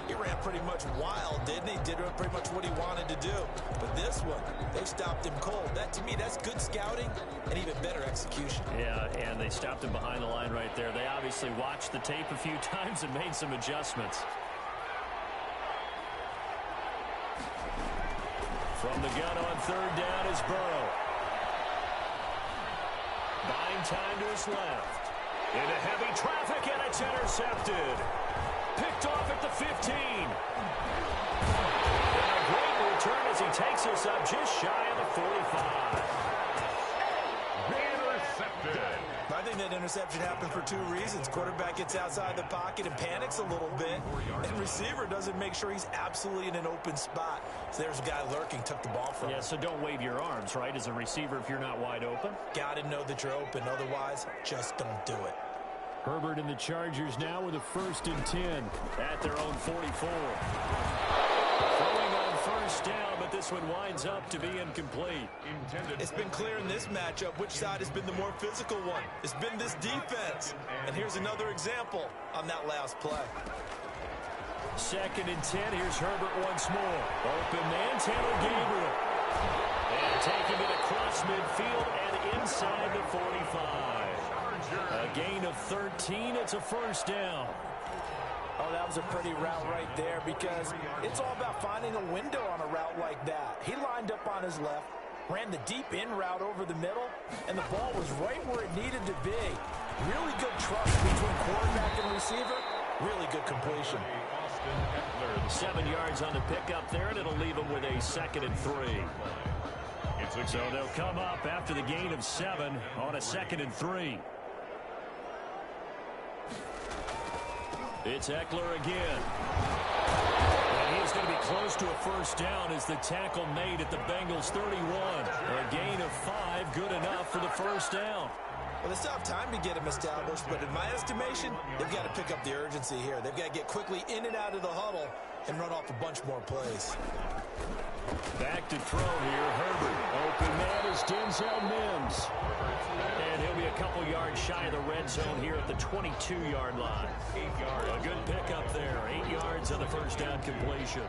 he ran pretty much wild, didn't he? Did pretty much what he wanted to do. But this one, they stopped him cold. That, to me, that's good scouting and even better execution. Yeah, and they stopped him behind the line right there. They obviously watched the tape a few times and made some adjustments. From the gun on 3rd down is Burrow. Buying time to his left. Into heavy traffic, and it's intercepted. Picked off at the 15. And a great return as he takes us up just shy of the 45. Intercepted. I think think that interception happened for two reasons. Quarterback gets outside the pocket and panics a little bit, and receiver doesn't make sure he's absolutely in an open spot. So there's a guy lurking, took the ball from him. Yeah, so don't wave your arms, right, as a receiver if you're not wide open. Got to know that you're open. Otherwise, just don't do it. Herbert and the Chargers now with a 1st and 10 at their own 44. Throwing on first down, but this one winds up to be incomplete. It's been clear in this matchup which side has been the more physical one. It's been this defense. And here's another example on that last play. 2nd and 10. Here's Herbert once more. Open man, Taylor Gabriel. And taking it across midfield and inside the 45. A gain of 13. It's a 1st down. Oh, that was a pretty route right there because it's all about finding a window on a route like that. He lined up on his left, ran the deep in route over the middle, and the ball was right where it needed to be. Really good trust between quarterback and receiver. Really good completion. 7 yards on the pickup there, and it'll leave him with a 2nd and 3. So they'll come up after the gain of 7 on a 2nd and 3. It's Eckler again. And he's going to be close to a 1st down as the tackle made at the Bengals 31. A gain of 5, good enough for the 1st down. Well, it's not time to get him established, but in my estimation, they've got to pick up the urgency here. They've got to get quickly in and out of the huddle and run off a bunch more plays. Back to throw here, Herbert. Open man is Denzel Mims. And he'll be a couple yards shy of the red zone here at the 22-yard line. A good pickup there. 8 yards on the 1st down completion.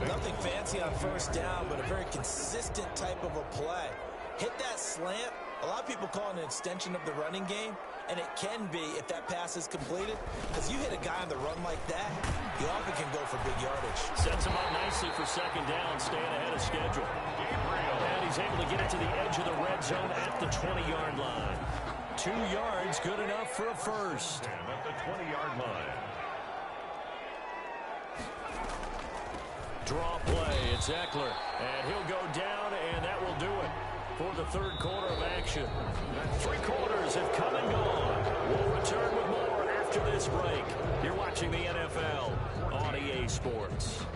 Nothing fancy on 1st down, but a very consistent type of a play. Hit that slant. A lot of people call it an extension of the running game, and it can be if that pass is completed. Because you hit a guy on the run like that, you often can go for big yardage. Sets him up nicely for 2nd down, staying ahead of schedule. And he's able to get it to the edge of the red zone at the 20-yard line. 2 yards, good enough for a 1st. At the 20-yard line. Draw play, it's Eckler. And he'll go down, and that will do it for the 3rd quarter of action. 3 quarters have come and gone. We'll return with more after this break. You're watching the NFL on EA Sports.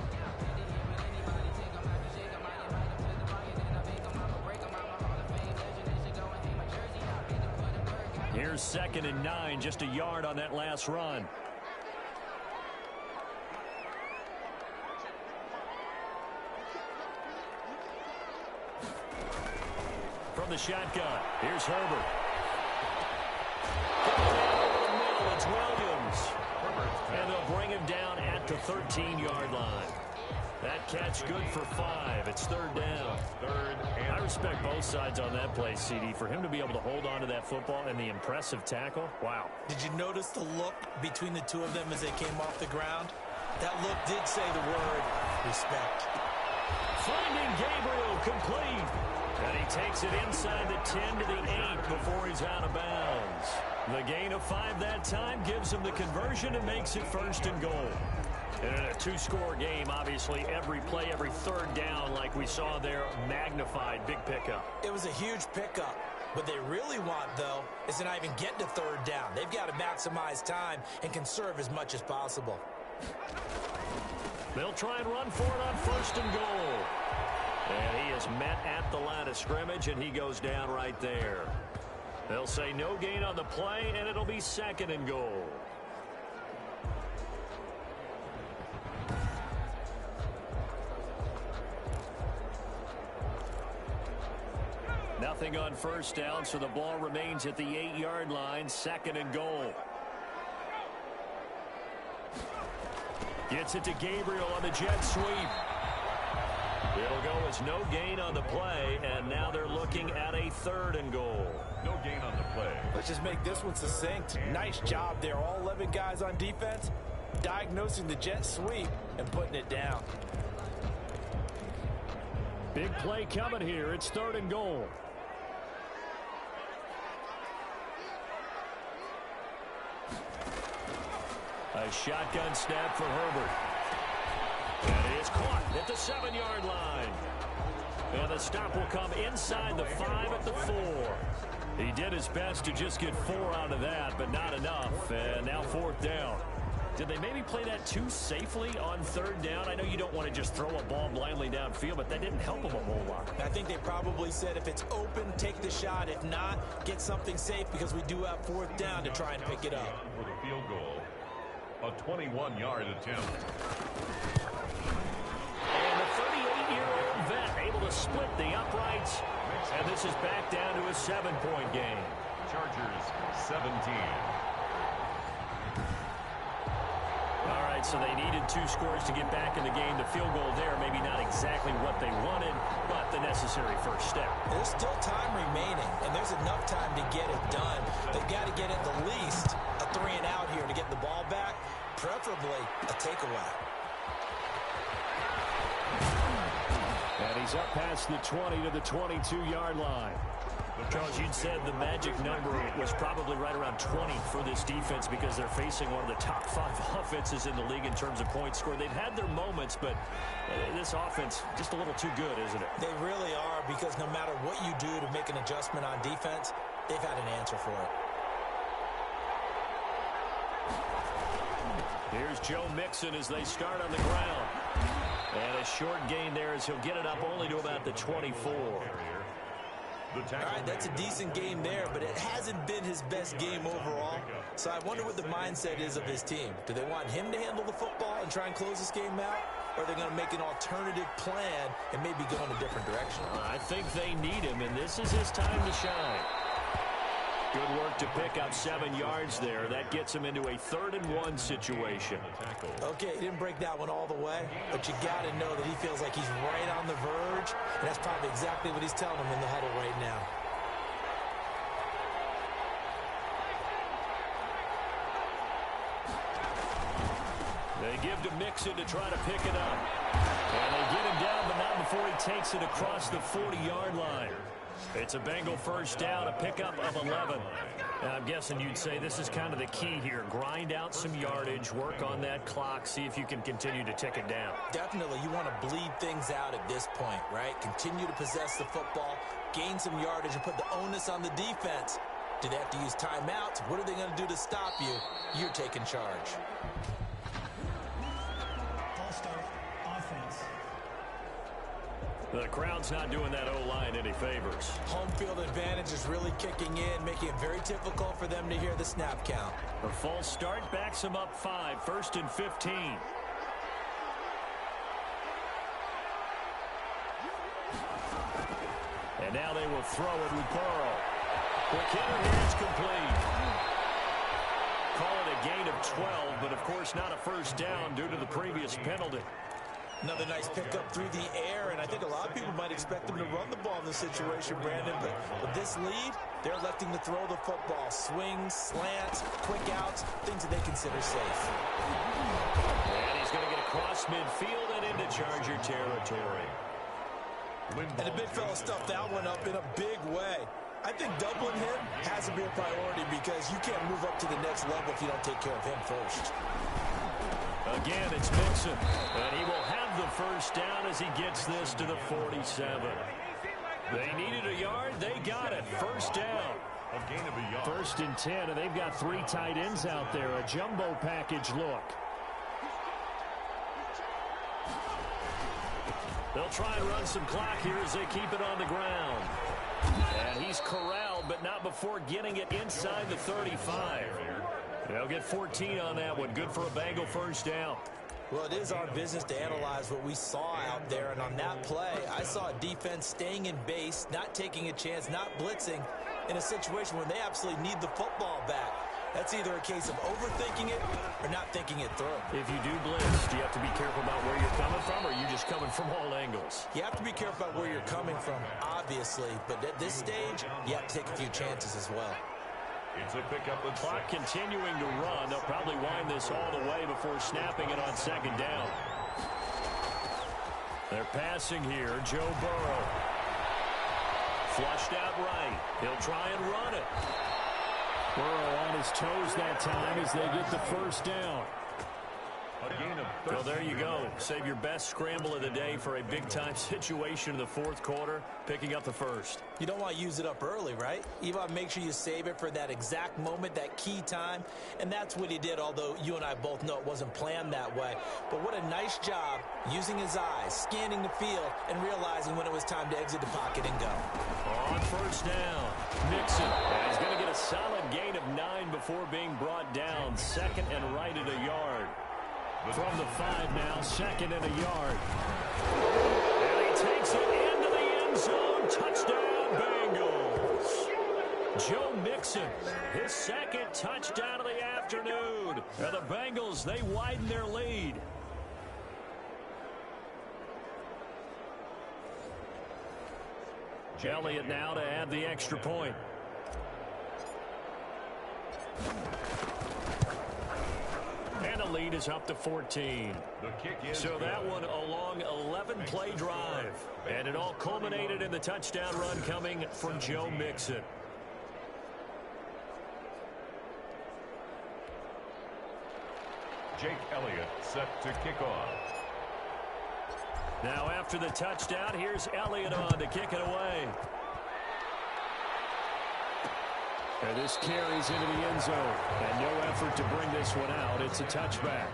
Here's 2nd and 9, just a yard on that last run. From the shotgun, here's Herbert. It's Williams. And they'll bring him down at the 13-yard line. That catch good for 5. It's 3rd down. I respect both sides on that play, CD. For him to be able to hold on to that football and the impressive tackle, wow. Did you notice the look between the two of them as they came off the ground? That look did say the word respect. Finding Gabriel complete. And he takes it inside the 10 to the 8 before he's out of bounds. The gain of 5 that time gives him the conversion and makes it 1st and goal. And in a 2-score game, obviously, every play, every 3rd down, like we saw there, magnified, big pickup. It was a huge pickup. What they really want, though, is to not even get to 3rd down. They've got to maximize time and conserve as much as possible. They'll try and run for it on 1st and goal. And he is met at the line of scrimmage, and he goes down right there. They'll say no gain on the play, and it'll be 2nd and goal. Nothing on 1st down, so the ball remains at the 8-yard line, 2nd and goal. Gets it to Gabriel on the jet sweep. It'll go as no gain on the play, and now they're looking at a 3rd and goal. No gain on the play. Let's just make this one succinct. Nice job there. All 11 guys on defense diagnosing the jet sweep and putting it down. Big play coming here. It's 3rd and goal. A shotgun snap for Herbert. And he is caught at the 7-yard line. And the stop will come inside the 5 at the 4. He did his best to just get 4 out of that, but not enough. And now 4th down. Did they maybe play that too safely on 3rd down? I know you don't want to just throw a ball blindly downfield, but that didn't help them a whole lot. I think they probably said if it's open, take the shot. If not, get something safe because we do have 4th down to try and pick it up. For the field goal, a 21-yard attempt. And the 38-year-old vet able to split the uprights. And this is back down to a 7-point game. Chargers 17. All right, so they needed 2 scores to get back in the game. The field goal there, maybe not exactly what they wanted, but the necessary first step. There's still time remaining, and there's enough time to get it done. They've got to get at the least a 3 and out here to get the ball back, preferably a takeaway. And he's up past the 20 to the 22-yard line. Charles, you'd said the magic number was probably right around 20 for this defense because they're facing one of the top 5 offenses in the league in terms of points scored. They've had their moments, but this offense just a little too good, isn't it? They really are, because no matter what you do to make an adjustment on defense, they've had an answer for it. Here's Joe Mixon as they start on the ground. And a short gain there as he'll get it up only to about the 24. All right, that's a decent game there, but it hasn't been his best game overall. So I wonder what the mindset is of his team. Do they want him to handle the football and try and close this game out? Or are they going to make an alternative plan and maybe go in a different direction? I think they need him, and this is his time to shine. Good work to pick up 7 yards there. That gets him into a 3rd and 1 situation. Okay, he didn't break that one all the way, but you got to know that he feels like he's right on the verge, and that's probably exactly what he's telling him in the huddle right now. They give to Mixon to try to pick it up. And they get him down, but not before he takes it across the 40-yard line. It's a Bengal first down, a pickup of 11. And I'm guessing you'd say this is kind of the key here. Grind out some yardage, work on that clock, see if you can continue to tick it down. Definitely, you want to bleed things out at this point, right? Continue to possess the football, gain some yardage, and put the onus on the defense. Do they have to use timeouts? What are they going to do to stop you? You're taking charge. The crowd's not doing that O-line any favors. Home field advantage is really kicking in, making it very difficult for them to hear the snap count. The false start backs them up 5, 1st and 15. And now they will throw it with Burrow. Quick hitter here, it's complete. Call it a gain of 12, but of course not a first down due to the previous penalty. Another nice pickup through the air, and I think a lot of people might expect them to run the ball in this situation, Brandon, but with this lead, they're electing to throw the football. Swings, slants, quick outs, things that they consider safe. And he's going to get across midfield and into Charger territory. And the big fella stuffed that one up in a big way. I think doubling him has to be a priority because you can't move up to the next level if you don't take care of him first. Again, it's Mixon, and he will have the first down as he gets this to the 47. They needed a yard. They got it. First down. A gain of a yard. 1st and 10, and they've got 3 tight ends out there. A jumbo package look. They'll try and run some clock here as they keep it on the ground. And he's corralled, but not before getting it inside the 35. They'll get 14 on that one. Good for a Bengal first down. Well, it is our business to analyze what we saw out there, and on that play, I saw a defense staying in base, not taking a chance, not blitzing, in a situation where they absolutely need the football back. That's either a case of overthinking it or not thinking it through. If you do blitz, do you have to be careful about where you're coming from, or are you just coming from all angles? You have to be careful about where you're coming from, obviously, but at this stage, you have to take a few chances as well. It's a pickup of Clock continuing to run. They'll probably wind this all the way before snapping it on 2nd down. They're passing here. Joe Burrow. Flushed out right. He'll try and run it. Burrow on his toes that time as they get the first down. Well, there you go. Save your best scramble of the day for a big-time situation in the fourth quarter, picking up the first. You don't want to use it up early, right? You want to make sure you save it for that exact moment, that key time, and that's what he did, although you and I both know it wasn't planned that way. But what a nice job using his eyes, scanning the field, and realizing when it was time to exit the pocket and go. On first down, Mixon. And he's going to get a solid gain of 9 before being brought down. Second and right at a yard. From the 5 now, second and a yard. And he takes it into the end zone. Touchdown, Bengals. Joe Mixon, his second touchdown of the afternoon. And the Bengals, they widen their lead. Elliott now to add the extra point. And the lead is up to 14. So that one a long 11-play drive. And it all culminated in the touchdown run coming from Joe Mixon. Jake Elliott set to kick off. Now after the touchdown, here's Elliott on to kick it away. And this carries into the end zone. And no effort to bring this one out. It's a touchback.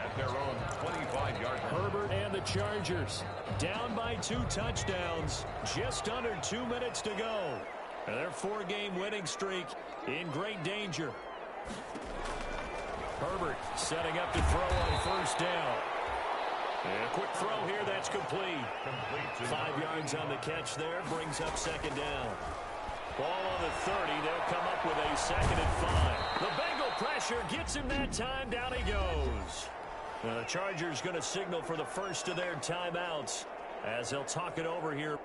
At their own 25-yard line. Herbert and the Chargers down by 2 touchdowns. Just under 2 minutes to go. And their 4-game winning streak in great danger. Herbert setting up to throw on first down. And a quick throw here, that's complete. 5 yards on the catch there, brings up second down. Ball on the 30, they'll come up with a second and 5. The Bengal pressure gets him that time, down he goes. Now the Chargers going to signal for the first of their timeouts as they'll talk it over here.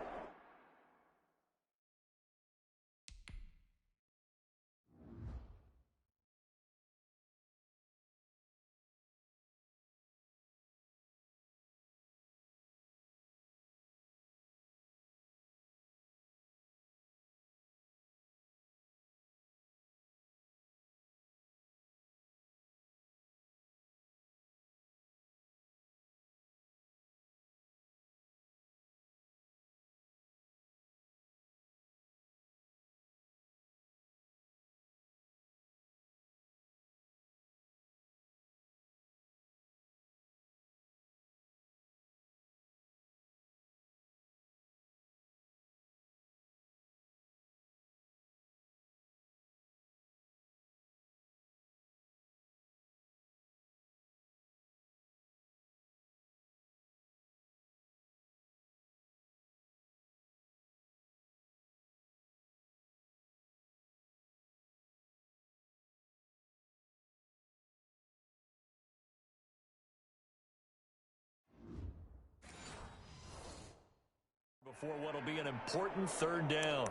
Before what will be an important third down.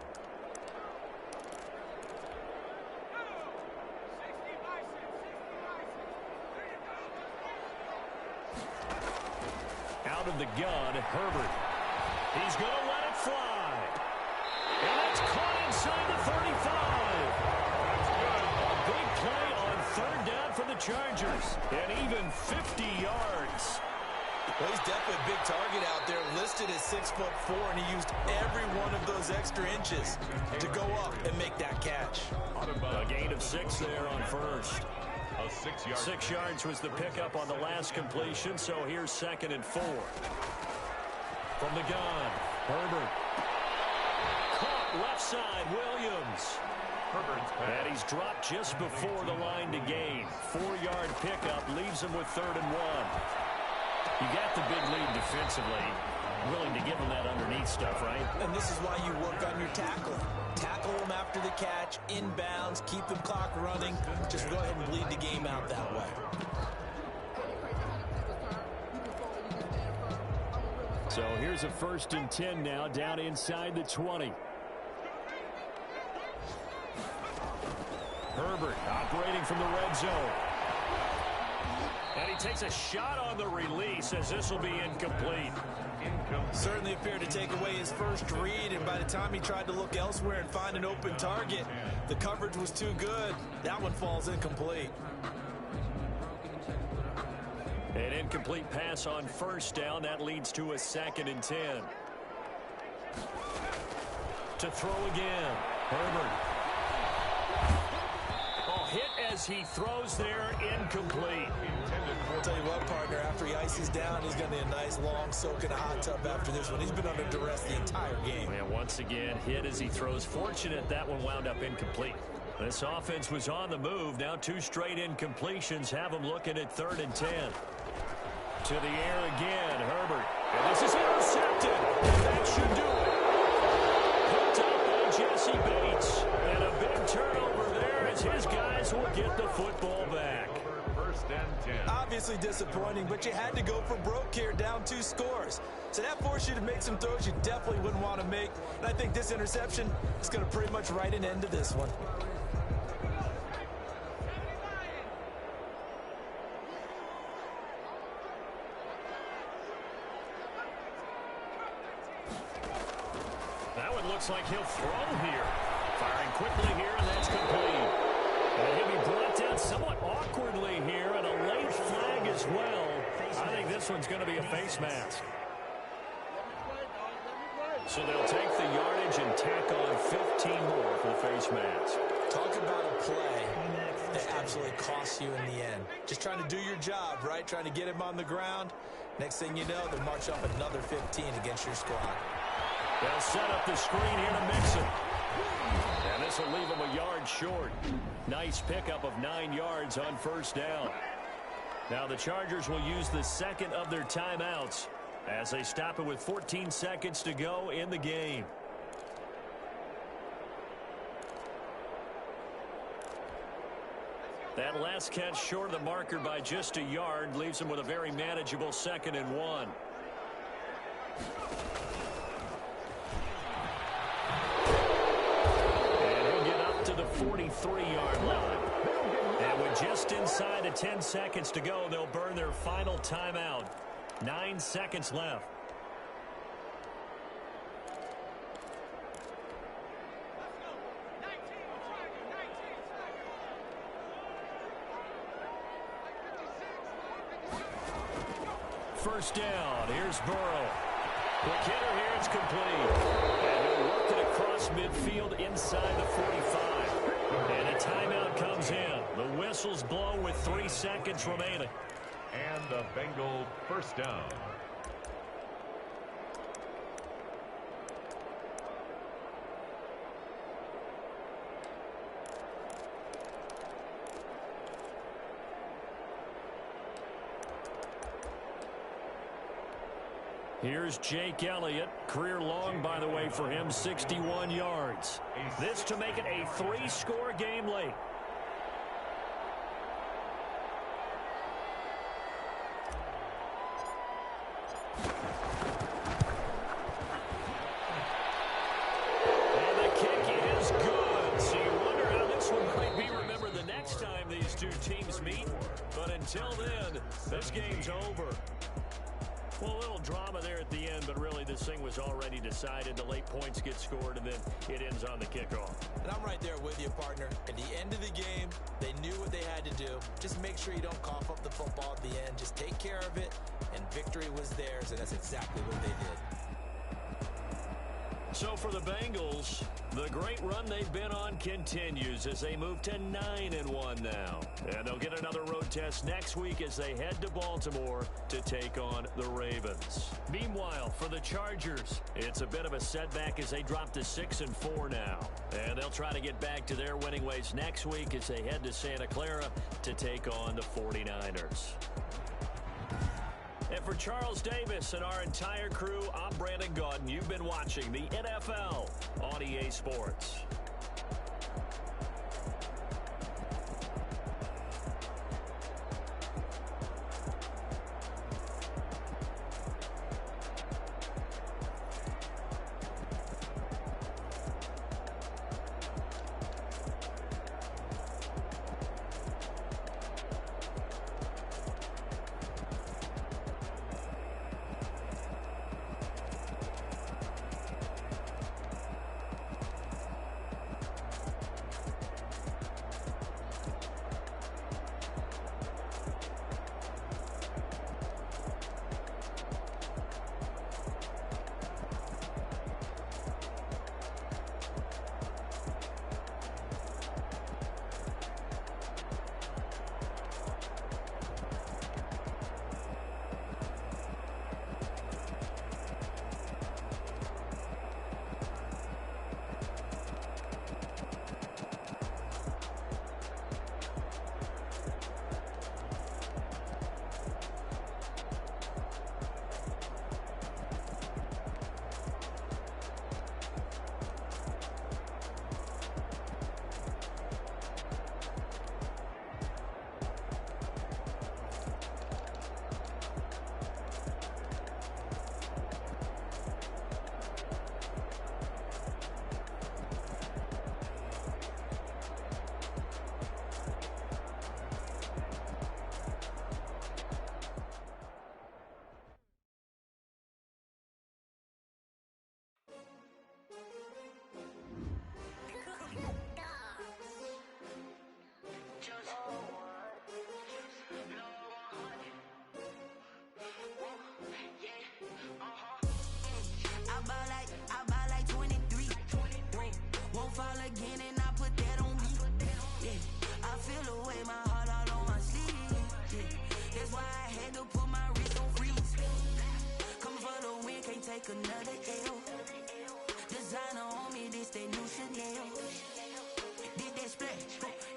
Out of the gun, Herbert. He's going to let it fly. And it's caught inside the 35. A big play on third down for the Chargers. And even 50 yards. Well, he's definitely a big target out there, listed as 6'4", and he used every one of those extra inches to go up and make that catch. A gain of 6 there on first. A 6-yard. 6 yards was the pickup on the last completion, so here's second and 4. From the gun, Herbert. Caught left side, Williams. And he's dropped just before the line to gain. 4-yard pickup leaves him with 3rd and 1. You got the big lead defensively, willing to give them that underneath stuff, right? And this is why you work on your tackle. Tackle them after the catch, inbounds, keep the clock running. Just go ahead and bleed the game out that way. So here's a 1st and 10 now, down inside the 20. Herbert operating from the red zone. And he takes a shot on the release as this will be incomplete. Certainly appeared to take away his first read, and by the time he tried to look elsewhere and find an open target, the coverage was too good. That one falls incomplete. An incomplete pass on first down. That leads to a 2nd and 10. To throw again. Herbert. Oh, hit as he throws there. Incomplete. I'll tell you what, partner, after he ices down, he's going to need a nice long soak in a hot tub after this one. He's been under duress the entire game. And once again, hit as he throws. Fortunate that one wound up incomplete. This offense was on the move. Now 2 straight incompletions have them looking at 3rd and 10. To the air again, Herbert. And this is intercepted. And that should do it. Picked up by Jesse Bates. And a big turnover there as his guys will get the football back. First and 10. Obviously disappointing, but you had to go for broke here, down 2 scores. So that forced you to make some throws you definitely wouldn't want to make. And I think this interception is going to pretty much write an end to this one. Looks like he'll throw here. Firing quickly here, and that's complete. And he'll be brought down somewhat awkwardly here, and a late flag as well. I think this one's going to be a face mask. So they'll take the yardage and tack on 15 more for the face mask. Talk about a play that absolutely costs you in the end. Just trying to do your job, right? Trying to get him on the ground. Next thing you know, they'll march up another 15 against your squad. They'll set up the screen here to mix it. And this will leave them a yard short. Nice pickup of 9 yards on first down. Now the Chargers will use the 2nd of their timeouts as they stop it with 14 seconds to go in the game. That last catch short of the marker by just a yard leaves them with a very manageable 2nd and 1. The 43-yard line. And with just inside of 10 seconds to go, they'll burn their final timeout. 9 seconds left. First down. Here's Burrow. Quick hitter here. It's complete. And he'll work it across midfield inside the 45. And a timeout comes in. The whistle's blown with 3 seconds remaining. And the Bengal first down. Here's Jake Elliott. Career long, by the way, for him, 61 yards. This to make it a 3-score game late. And the kick is good. So you wonder how this one might be remembered the next time these 2 teams meet. But until then, this game's over. Well, a little drama there at the end, but really this thing was already decided. The late points get scored, and then it ends on the kickoff. And I'm right there with you, partner. At the end of the game, they knew what they had to do. Just make sure you don't cough up the football at the end. Just take care of it, and victory was theirs, and that's exactly what they did. So for the Bengals, the great run they've been on continues as they move to 9-1 now. And they'll get another road test next week as they head to Baltimore to take on the Ravens. Meanwhile, for the Chargers, it's a bit of a setback as they drop to 6-4 now. And they'll try to get back to their winning ways next week as they head to Santa Clara to take on the 49ers. And for Charles Davis and our entire crew, I'm Brandon Gaudin. You've been watching the NFL on EA Sports. take another L. Designer on me, this that new Chanel. Did that splash,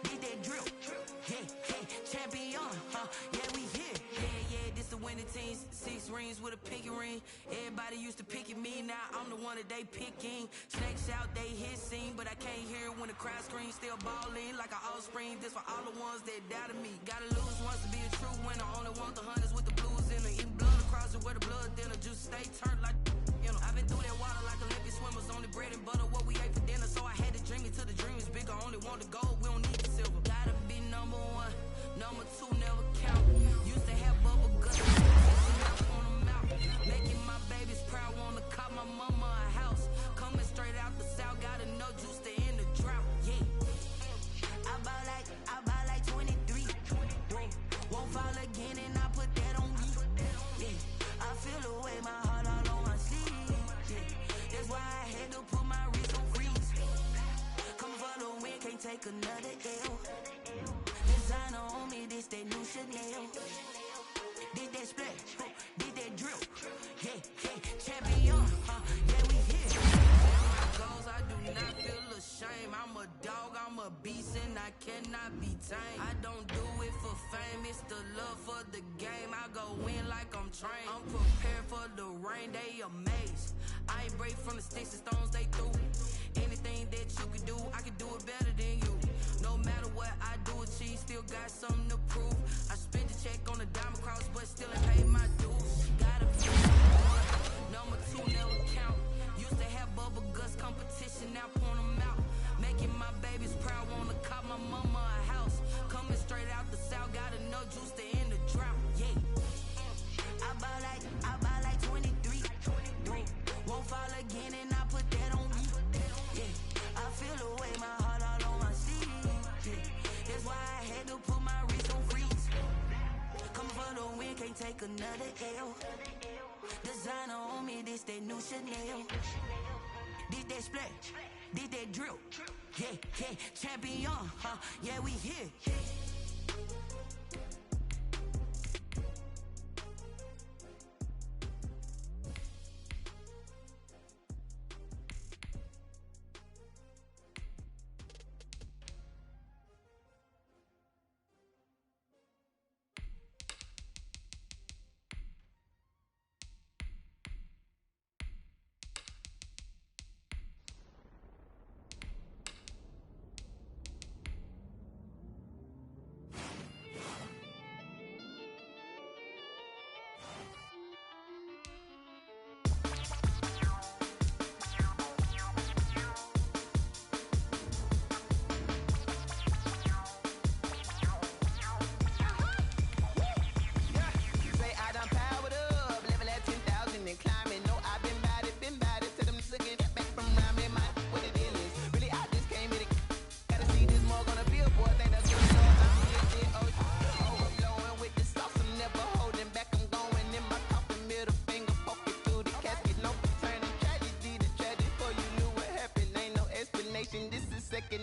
did that drill. Yeah, champion, yeah, we here. Yeah, this the winning team. 6 rings with a pinky ring. Everybody used to picking me, now I'm the one that they picking. Snakes out, they hit scene, but I can't hear when the crowd screams. Still balling like an offspring. This for all the ones that doubted me. Gotta lose once to be a true winner. Only want the hunters with the blues in it. Eating blood across it where the blood dinner. Juice stay turned like, you know. I've been through that water like Olympic swimmers. Only bread and butter, what we ate for dinner. So I had to dream it till the dream is bigger. Only want the gold, we don't need the silver. Gotta be number 1, number 2 never count. Used to have bubble guts, on them out. Making my babies proud, wanna call my mama a house. Coming straight out the south, gotta know juice to end the drought. Yeah, I buy like 23. Won't fall again, and I put that on me. Yeah, I feel the way, my heart all on my sleeve. Yeah, that's why I had to put my wrist on freeze. Coming for the win, can't take another L. Designer on me, this that new Chanel. Did that splash, did that drill. Yeah, champion, yeah, we here. My goals, I do not feel ashamed. I'm a dog, I'm a beast, and I cannot be tamed. I don't do it for fame, it's the love for the game. I go in like I'm trained. I'm prepared for the rain, they amazed. I ain't break from the sticks and stones they threw. Anything that you could do, I could do it better than you. No matter what I do, achieve, still got something to prove. I spent the check on the diamond cross, but still ain't paid my dues. Gotta be number 2 never count. Used to have bubble guts competition, now point them out. Making my babies proud, wanna call my mama a house. Coming straight out the south, gotta know juice to end the drought. Yeah, I buy like 23. Won't fall again, and I put that on me. Yeah, I feel the way, my heart all on my sleeve. Yeah, that's why I had to put my wrist on freeze. Come for the win, can't take another L. Designer on me, this that new Chanel. Did that splash, did that drill. Yeah, champion, yeah, we here.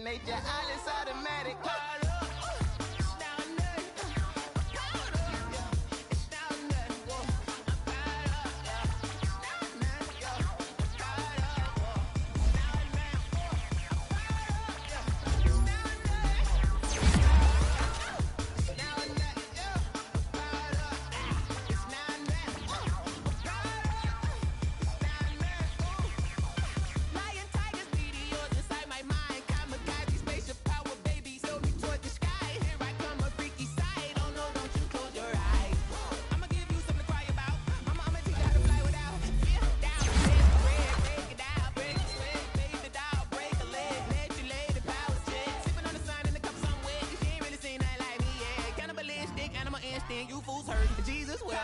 Nature, all is automatic. You fools hurt. Jesus will.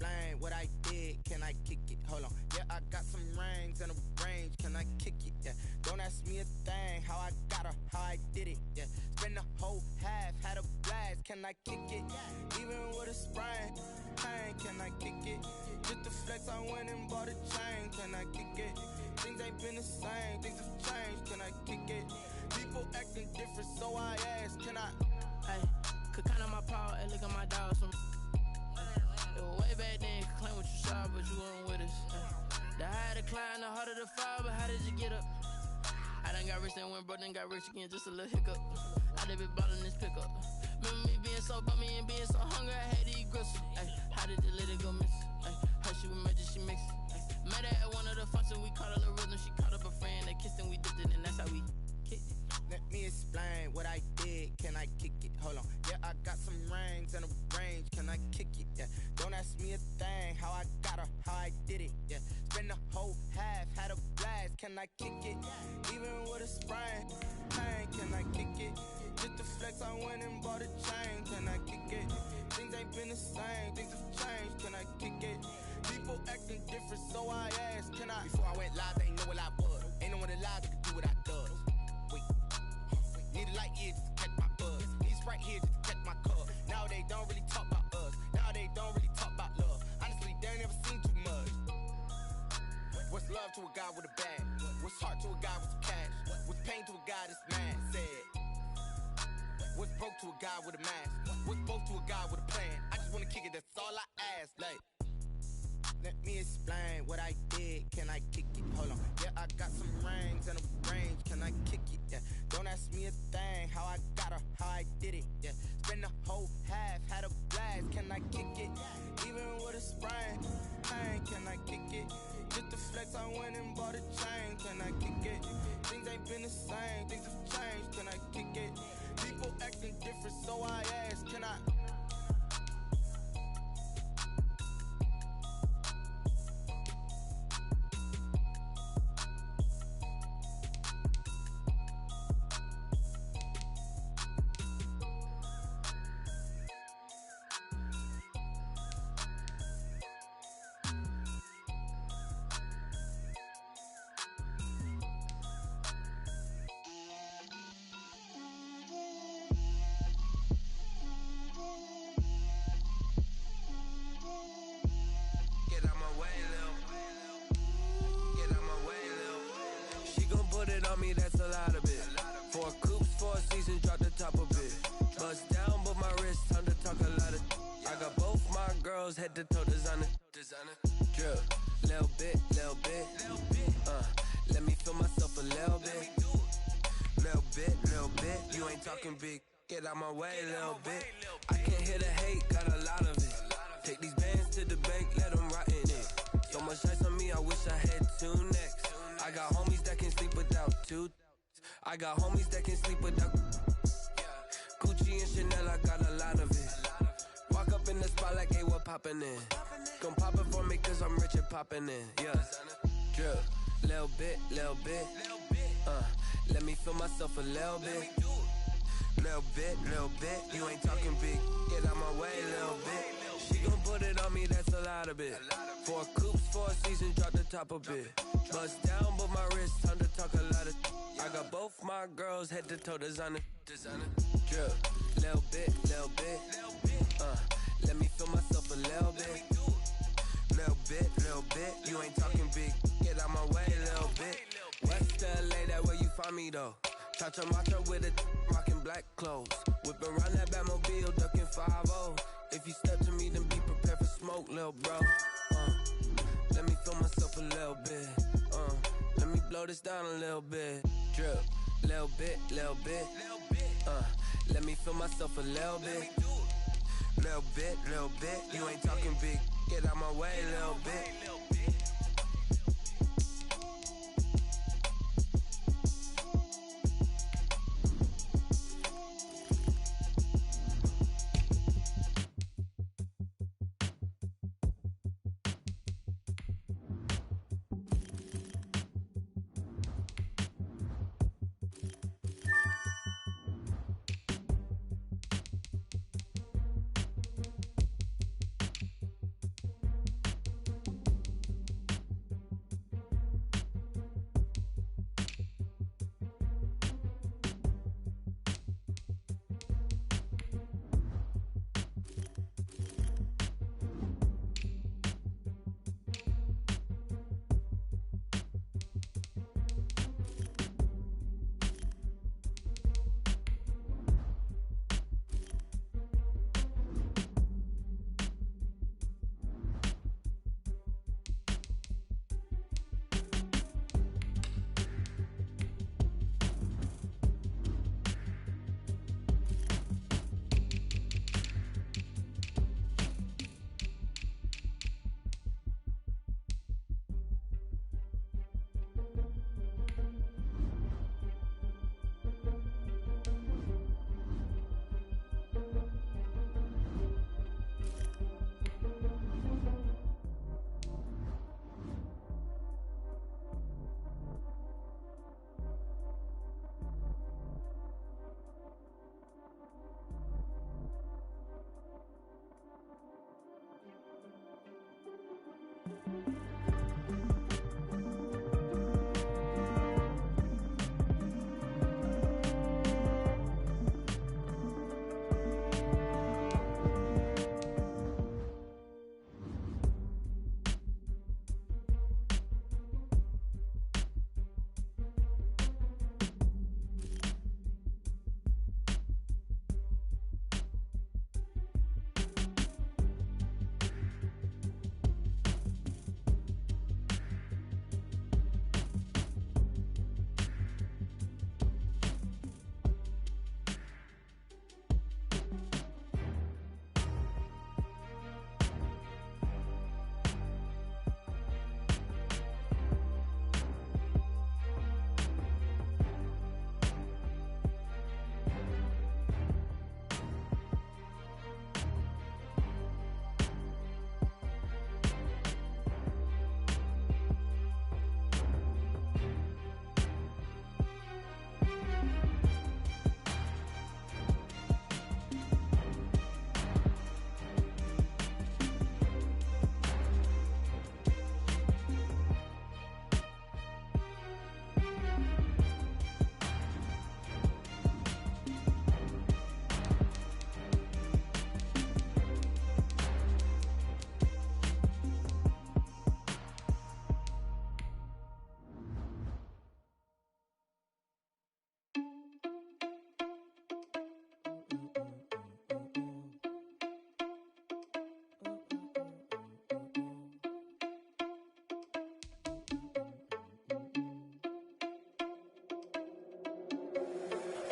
explain what I did? Can I kick it? Hold on. Yeah, I got some rings and a range. Can I kick it? Yeah. Don't ask me a thing. How I got her, how I did it. Yeah. Spend the whole half, had a blast. Can I kick it? Even with a sprain. Pain, can I kick it? Just to flex, I went and bought a chain. Can I kick it? Things ain't been the same. Things have changed. Can I kick it? People acting different, so I ask. Can I? Hey, could count on my power and look at my dogs. It was way back then, could claim what you saw, but you weren't with us. The higher the climb, the harder the fall, but how did you get up? I done got rich and went broke, then got rich again, just a little hiccup. I done been ballin' this pickup. Remember me being so bummy and being so hungry, I had to eat gristle. Ay, how did you let it go miss? Ay, her she was magic, she mixed. Met her at one of the functions, we caught a little rhythm, she caught up a friend, they kissed and we dipped it, and that's how we kicked it. Let me explain what I did. Can I kick it? Hold on. Yeah, I got some rings and a range. Can I kick it? Yeah. Don't ask me a thing. How I got her, how I did it. Yeah. Spend the whole half, had a blast. Can I kick it? Even with a sprain. Pain, can I kick it? Just to flex, I went and bought a chain. Can I kick it? Things ain't been the same. Things have changed. Can I kick it? People acting different, so I ask. Can I? Before I went live, they ain't know what I was. Ain't no one alive that could do what I does. Wait. Need a light here just to catch my buzz. Need Sprite here just to catch my cup. Now they don't really talk about us. Now they don't really talk about love. Honestly, they ain't never seen too much. What's love to a guy with a bag? What's heart to a guy with some cash? What's pain to a guy that's mad? Said. What's broke to a guy with a mask? What's broke to a guy with a plan? I just wanna kick it, that's all I ask. Like, let me explain what I did. Can I kick it? Hold on. Yeah, I got some rings and a range. Can I kick it? Yeah. Don't ask me a thing. How I got her, how I did it. Yeah. Spend the whole half, had a blast. Can I kick it? Even with a sprain. Pain, can I kick it? Just to flex, I went and bought a chain. Can I kick it? Things ain't been the same. Things have changed. Can I kick it? People acting different, so I ask. Can I? That's a lot of it. 4 coops, 4 seasons, drop the top of it. Bust down, but my wrist, time to talk a lot of. I got both my girls head to toe designer. Drip, little bit. Let me feel myself a little bit. Little bit. You ain't talking big. Get out my way, little bit. I can't hear the hate, got a lot of it. Take these bands to the bank, let them rot in it. So much ice on me, I wish I had 2 necks. I got homies that can sleep without 2. I got homies that can sleep without Gucci and Chanel, I got a lot of it. Walk up in the spot like, hey, what poppin' in? Gon' pop it for me cause I'm rich and poppin' in, yeah. Drip, little bit. Let me feel myself a little bit. Little bit. You ain't talking big, get out my way, little bit. She gon' put it on me, that's a lot of it. 4 coops, 4 seasons, drop the top of it. Bust down, but my wrist, time to talk a lot of. I got both my girls head to toe designer. Drip, little bit. Let me feel myself a little bit. Little bit. You ain't talking big, get out my way, little bit. West LA, that where you find me though. Touch a macho with a rockin' black clothes. Whip around that Batmobile, ducking 5-0. If you step to me, then be prepared for smoke, lil' bro. Let me feel myself a little bit. Let me blow this down a little bit. Drip, little bit. Let me feel myself a little bit. Little bit. You ain't talking big. Get out my way, little bit.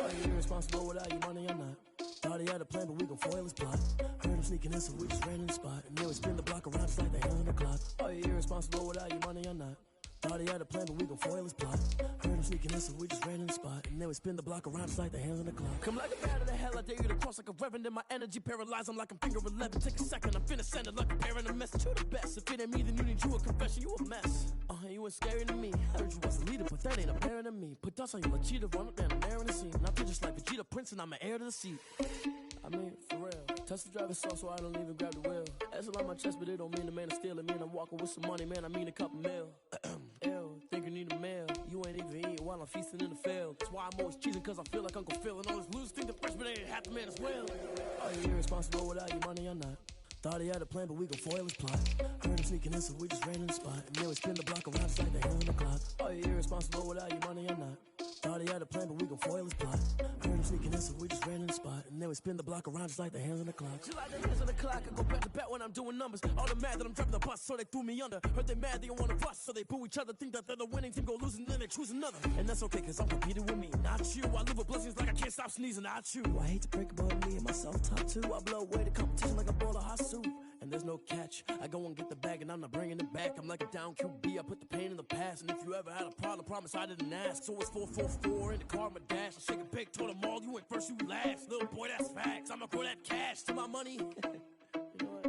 Are you irresponsible without your money or not? Thought he had a plan, but we gon' foil his plot. Heard him sneaking in, so we just ran in the spot. And then we spin the block around just like the hands on the clock. Are you irresponsible without your money or not? Thought he had a plan, but we gon' foil his plot. Heard him sneaking in, so we just ran in the spot. And then we spin the block around just like the hands on the clock. Come like a bat of the hell, I dare you to cross like a reverend. In my energy paralyzed, I'm like I'm finger 11. Take a second, I'm finna send it like a parent a message. You the best, if it ain't me, then you need you a confession. You a mess. You ain't scary to me. Heard you was a leader, but that ain't apparent to me. Put dust on you, a cheetah, run up down the air in the scene. I feel just like Vegeta Prince, and I'm an heir to the seat. I mean, for real. Touch the driver's soft, so I don't even grab the wheel. That's a lot on my chest, but it don't mean the man is stealing. Man, I'm walking with some money, man, I mean a couple mil. Ew, think you need a meal. You ain't even eating while I'm feasting in the field. That's why I'm always cheating, cause I feel like Uncle Phil. And all those losers think the freshman ain't half the man as well. Are you irresponsible without your money or not? Thought he had a plan, but we gon' foil his plot. Heard him sneaking in, so we just ran in the spot. And then we spin the block around just like the hands on the clock. Are you irresponsible without your money or not? Thought he had a plan, but we gon' foil his plot. Heard him sneaking in, so we just ran in the spot. And then we spin the block around just like the hands on the clock. Just like the hands on the clock, I go back to back when I'm doing numbers. All the mad that I'm driving the bus, so they threw me under. Heard they mad, they don't wanna bust, so they boo each other. Think that they're the winning team, go losing, then they choose another. And that's okay, cause I'm competing with me, not you. I live with blessings like I can't stop sneezing, not you. I hate to break about me and myself top two. I blow away the competition like a bowl of hot soup. And there's no catch. I go and get the bag and I'm not bringing it back. I'm like a down QB, I put the pain in the past. And if you ever had a problem, promise I didn't ask. So it's 444 in the car, my dash. I shake a big, told them all, you ain't first, you last. Little boy, that's facts. I'ma grow that cash to my money. You know what?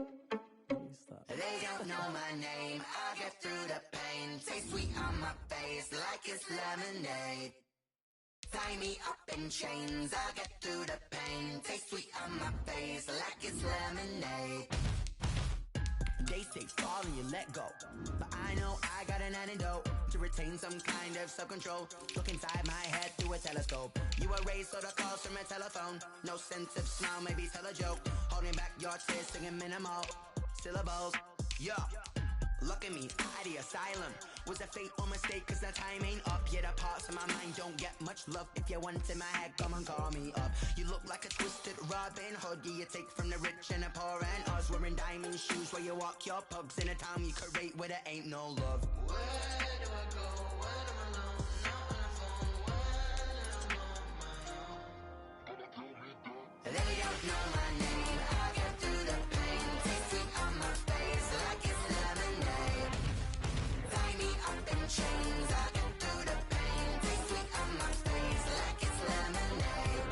Stop. They don't know my name, I'll get through the pain. Taste sweet on my face like it's lemonade. Tie me up in chains, I'll get through the pain. Taste sweet on my face like it's lemonade. They say fall and you let go, but I know I got an antidote to retain some kind of self-control. Look inside my head through a telescope. You erase all the calls from a telephone. No sense of smile, maybe tell a joke. Holding back your tears, singing minimal syllables. Yeah, look at me, at the asylum. Was a fate or mistake, cause the time ain't up. Yet the parts of my mind don't get much love. If you want in my head, come and call me up. You look like a twisted Robin Hood. Yeah, you take from the rich and the poor and us. Wearing diamond shoes where you walk your pugs in a town you create where there ain't no love. Where do I go when I'm alone? Not on the phone, when I'm on my own. They don't know my name, I'll get through the pain. Taste sweet on my face like it's lemonade. Tie me up in chains, I'll get through the pain. Taste sweet on my face like it's lemonade.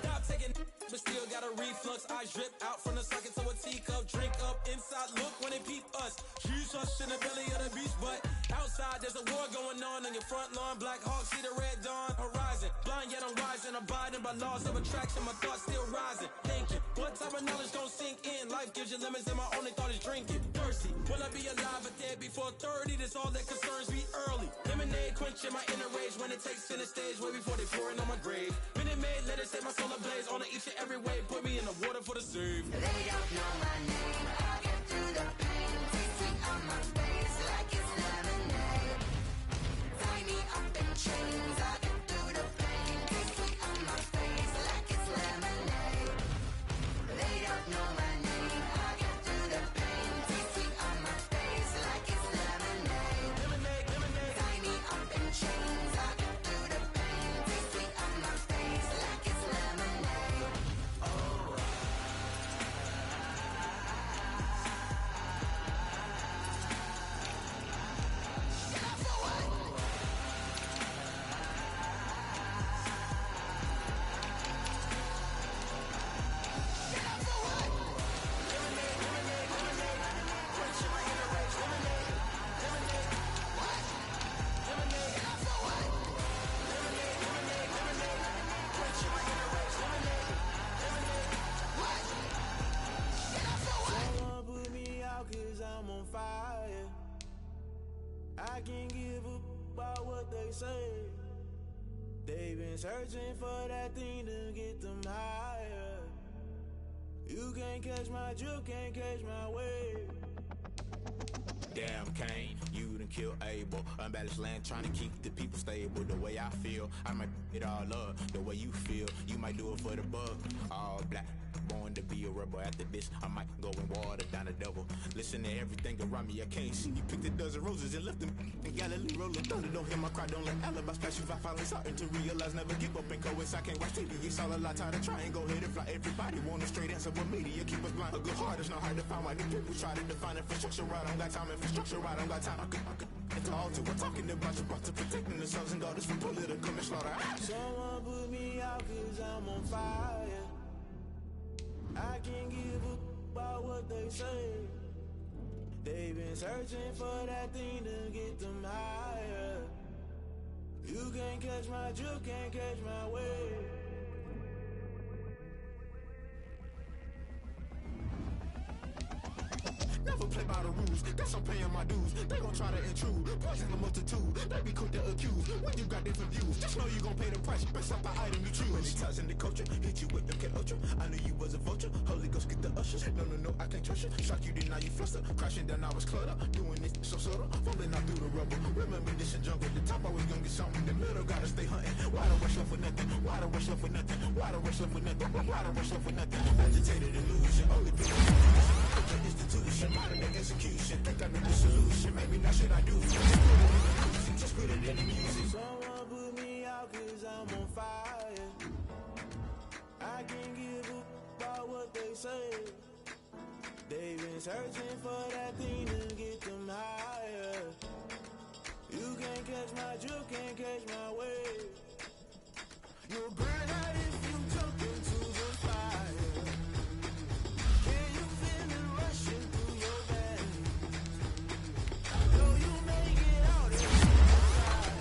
Stop taking, but still got a reflux. I drip out from the socket to a teacup. Drink up inside, look when they peep us. Shoes us in the belly of the beach, but outside there's a war going on your front lawn. Black Hawk, see the red dawn horizon. Blind yet I'm rising, abiding by laws of attraction. My thoughts still rising, thinking what type of knowledge don't sink in. Life gives you limits and my only thought is drinking. Thirsty, will I be alive or dead before 30? That's all that concerns me early. Lemonade quenching my inner rage when it takes center stage way before they pour it on my grave. Minute Maid, let it set my soul ablaze on each and every way. Put me in the water for the save. They don't know my name, I'll get through the pain. Taste sweet on my face like it's lemonade. Tie me up in chains, I'll get through the pain. Taste sweet on my face like it's lemonade. They don't know my name, I'll get through the pain. Taste sweet on my face like it's lemonade. Lemonade, lemonade. Tie me up in chains, I'll get through the pain. Taste sweet on my face like it's lemonade. Oh. Someone put me out cause I'm on fire. I can't give a about what they say. They've been searching for that thing to get them higher. You can't catch my drift, can't catch my wave. Damn, Kane, you done killed Abel. Unbalanced land, trying to keep the people stable. The way I feel, I might it all up. The way you feel, you might do it for the buck. All black, born to be a rebel. After this, I might go and water down the devil. Listen to everything around me, I can't see. You picked a dozen roses and left them in Galilee rolling thunder. Don't hear my cry, don't let alibis pass you. I finally starting to realize, never give up and coincide. I can't watch TV, it's all a lot. Tired of trying, go ahead and fly. Everybody want a straight answer, but media keep us blind. A good heart is not hard to find. Why do people try to define infrastructure right? I don't got time, infrastructure right, I don't got time. I could it's all to we're talking about you brought to protecting the sons and daughters from political slaughter. Someone put me out cause I'm on fire. I can't give up about what they say. They've been searching for that thing to get them higher. You can't catch my drift, can't catch my wave. Never play by the rules, guess I'm paying my dues. They gon' try to intrude, poison the multitude. They be quick to accuse, when you got different views. Just know you gon' pay the price, based off the item you choose. Many ties in the culture, hit you with the K-Ultra. I knew you was a vulture, Holy Ghost get the ushers. No, I can't trust you. Shock you, then now you fluster. Crashing down, I was cluttered. Doing it so subtle, falling out through the rubble. Remember this in jungle, the top always gon' get something. The middle gotta stay hunting. Why the rush left for nothing? Why the rush left for nothing? Why the rush left for nothing? Why the rush left for nothing? Agitated illusion, only been institution, modern day execution. Think I know the solution. Maybe now should I do? Just put it in the music. Someone put me out cause I'm on fire. I can't give up about what they say. They've been searching for that thing to get them higher. You can't catch my drift, can't catch my wave. You'll burn out if you jump into the fire. Can you feel it rushing through your veins? Though you make it out if you fire.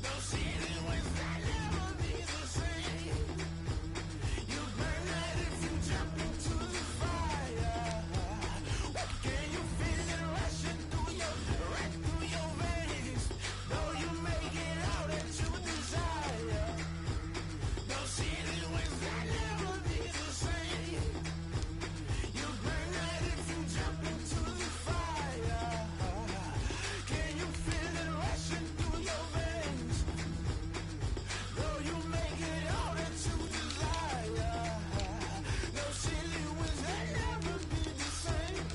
No ceiling was that never be the same. You burn out if you jump into the fire. Can you feel it rushing through your veins? Though you make it out that you desire. No ceiling was that never be the same. You burn out if you jump into the fire. Can you feel it rushing through your veins? Though you make it all that you desire. No ceiling was that never be the same.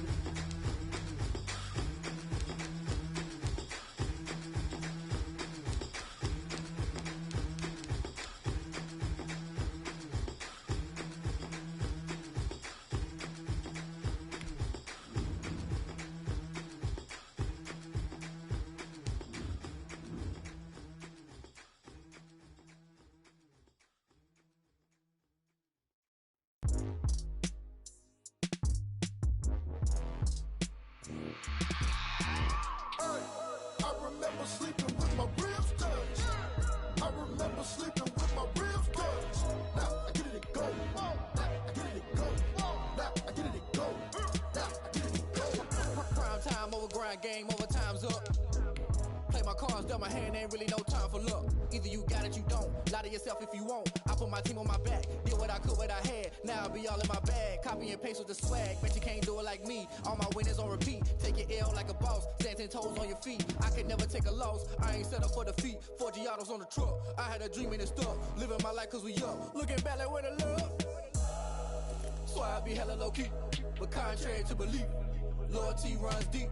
I remember sleeping with my ribs touched. I remember sleeping with my ribs touched. Now I get it go. Now I get it go. Now I get it go. Now I get it go. Prime time over grind game, overtime's up. Play my cards, dealt my hand, ain't really no time for luck. Either you got it, you don't. Lie to yourself if you won't. I put my team on my back, did what I could, what I had. Now I'll be all in my bag, copy and paste with the swag. Bet you can't do it like me. All my winners on repeat. Take your L like a boss, stand 10 toes on your feet. I could never take a loss. I ain't set up for defeat. 4 Giottos on the truck. I had a dream and it stuck. Living my life cause we up. Looking back like where the love. So I be hella low key, but contrary to belief, loyalty runs deep.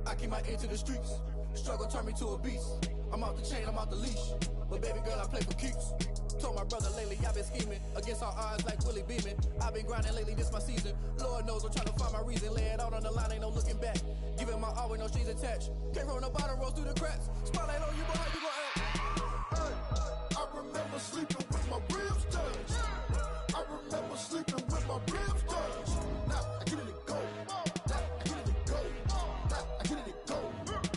I keep my ear to the streets. Struggle turned me to a beast. I'm off the chain, I'm off the leash. But baby girl, I play for keeps. Told my brother lately, I've been scheming against all odds like Willie Beeman. I've been grinding lately, this my season. Lord knows I'm trying to find my reason. Lay it out on the line, ain't no looking back. Giving my all with no strings attached. Came from the bottom, rose through the cracks. Spotlight on you, boy, how you gon' act? I remember sleeping with my ribs touched. I remember sleeping with my ribs touched. Now I get it go. Now I get it go. Now I get it go.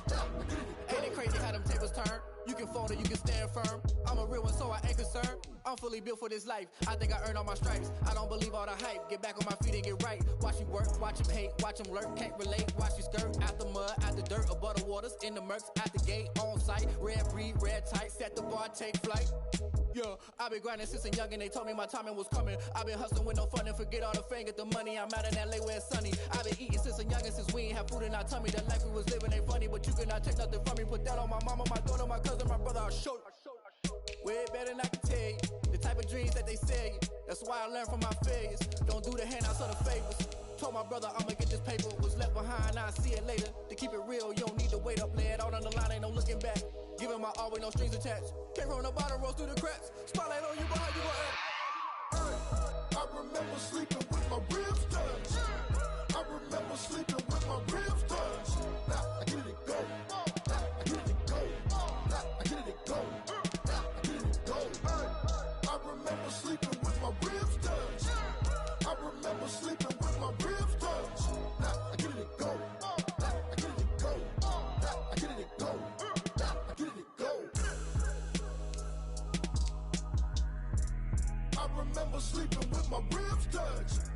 Now I get it go. Ain't it crazy how them tables turn? You can fold or you can stand firm. I'm a real one, so I ain't concerned. I'm fully built for this life. I think I earned all my stripes. I don't believe all the hype. Get back on my feet and get right. Watch you work, watch him hate, watch him lurk. Can't relate, watch you skirt. Out the mud, out the dirt, above the waters, in the murks, at the gate, on site. Red breed, red tight, set the bar, take flight. Yeah, I've been grinding since a young and they told me my timing was coming. I've been hustling with no fun and forget all the fame, get the money. I'm out in LA where it's sunny. I've been eating since a young and since we ain't have food in our tummy. The life we was living ain't funny, but you cannot take nothing from me. Put that on my mama, my daughter, my cousin, my brother, I'll show you. Way better than I can tell you. The type of dreams that they sell you, that's That's why I learned from my failures. Don't do the handouts or the favors. Told my brother I'ma get this paper. Was left behind, I'll see it later. To keep it real, you don't need to wait up. Lay it out on the line, ain't no looking back. Giving my all with no strings attached. Came from the bottom, rose through the cracks. Spotlight on you, but how you gon' act? I remember sleeping with my ribs touched. I remember sleeping with my ribs touched. Now I get it go. Now I get it go. Now I get it go. Now I get it go. I remember sleeping with my ribs touched. I remember sleeping with my ribs touched. Now I get it go. Now I get it go. Now I get it go. Now I get it go. I remember sleeping with my ribs touched.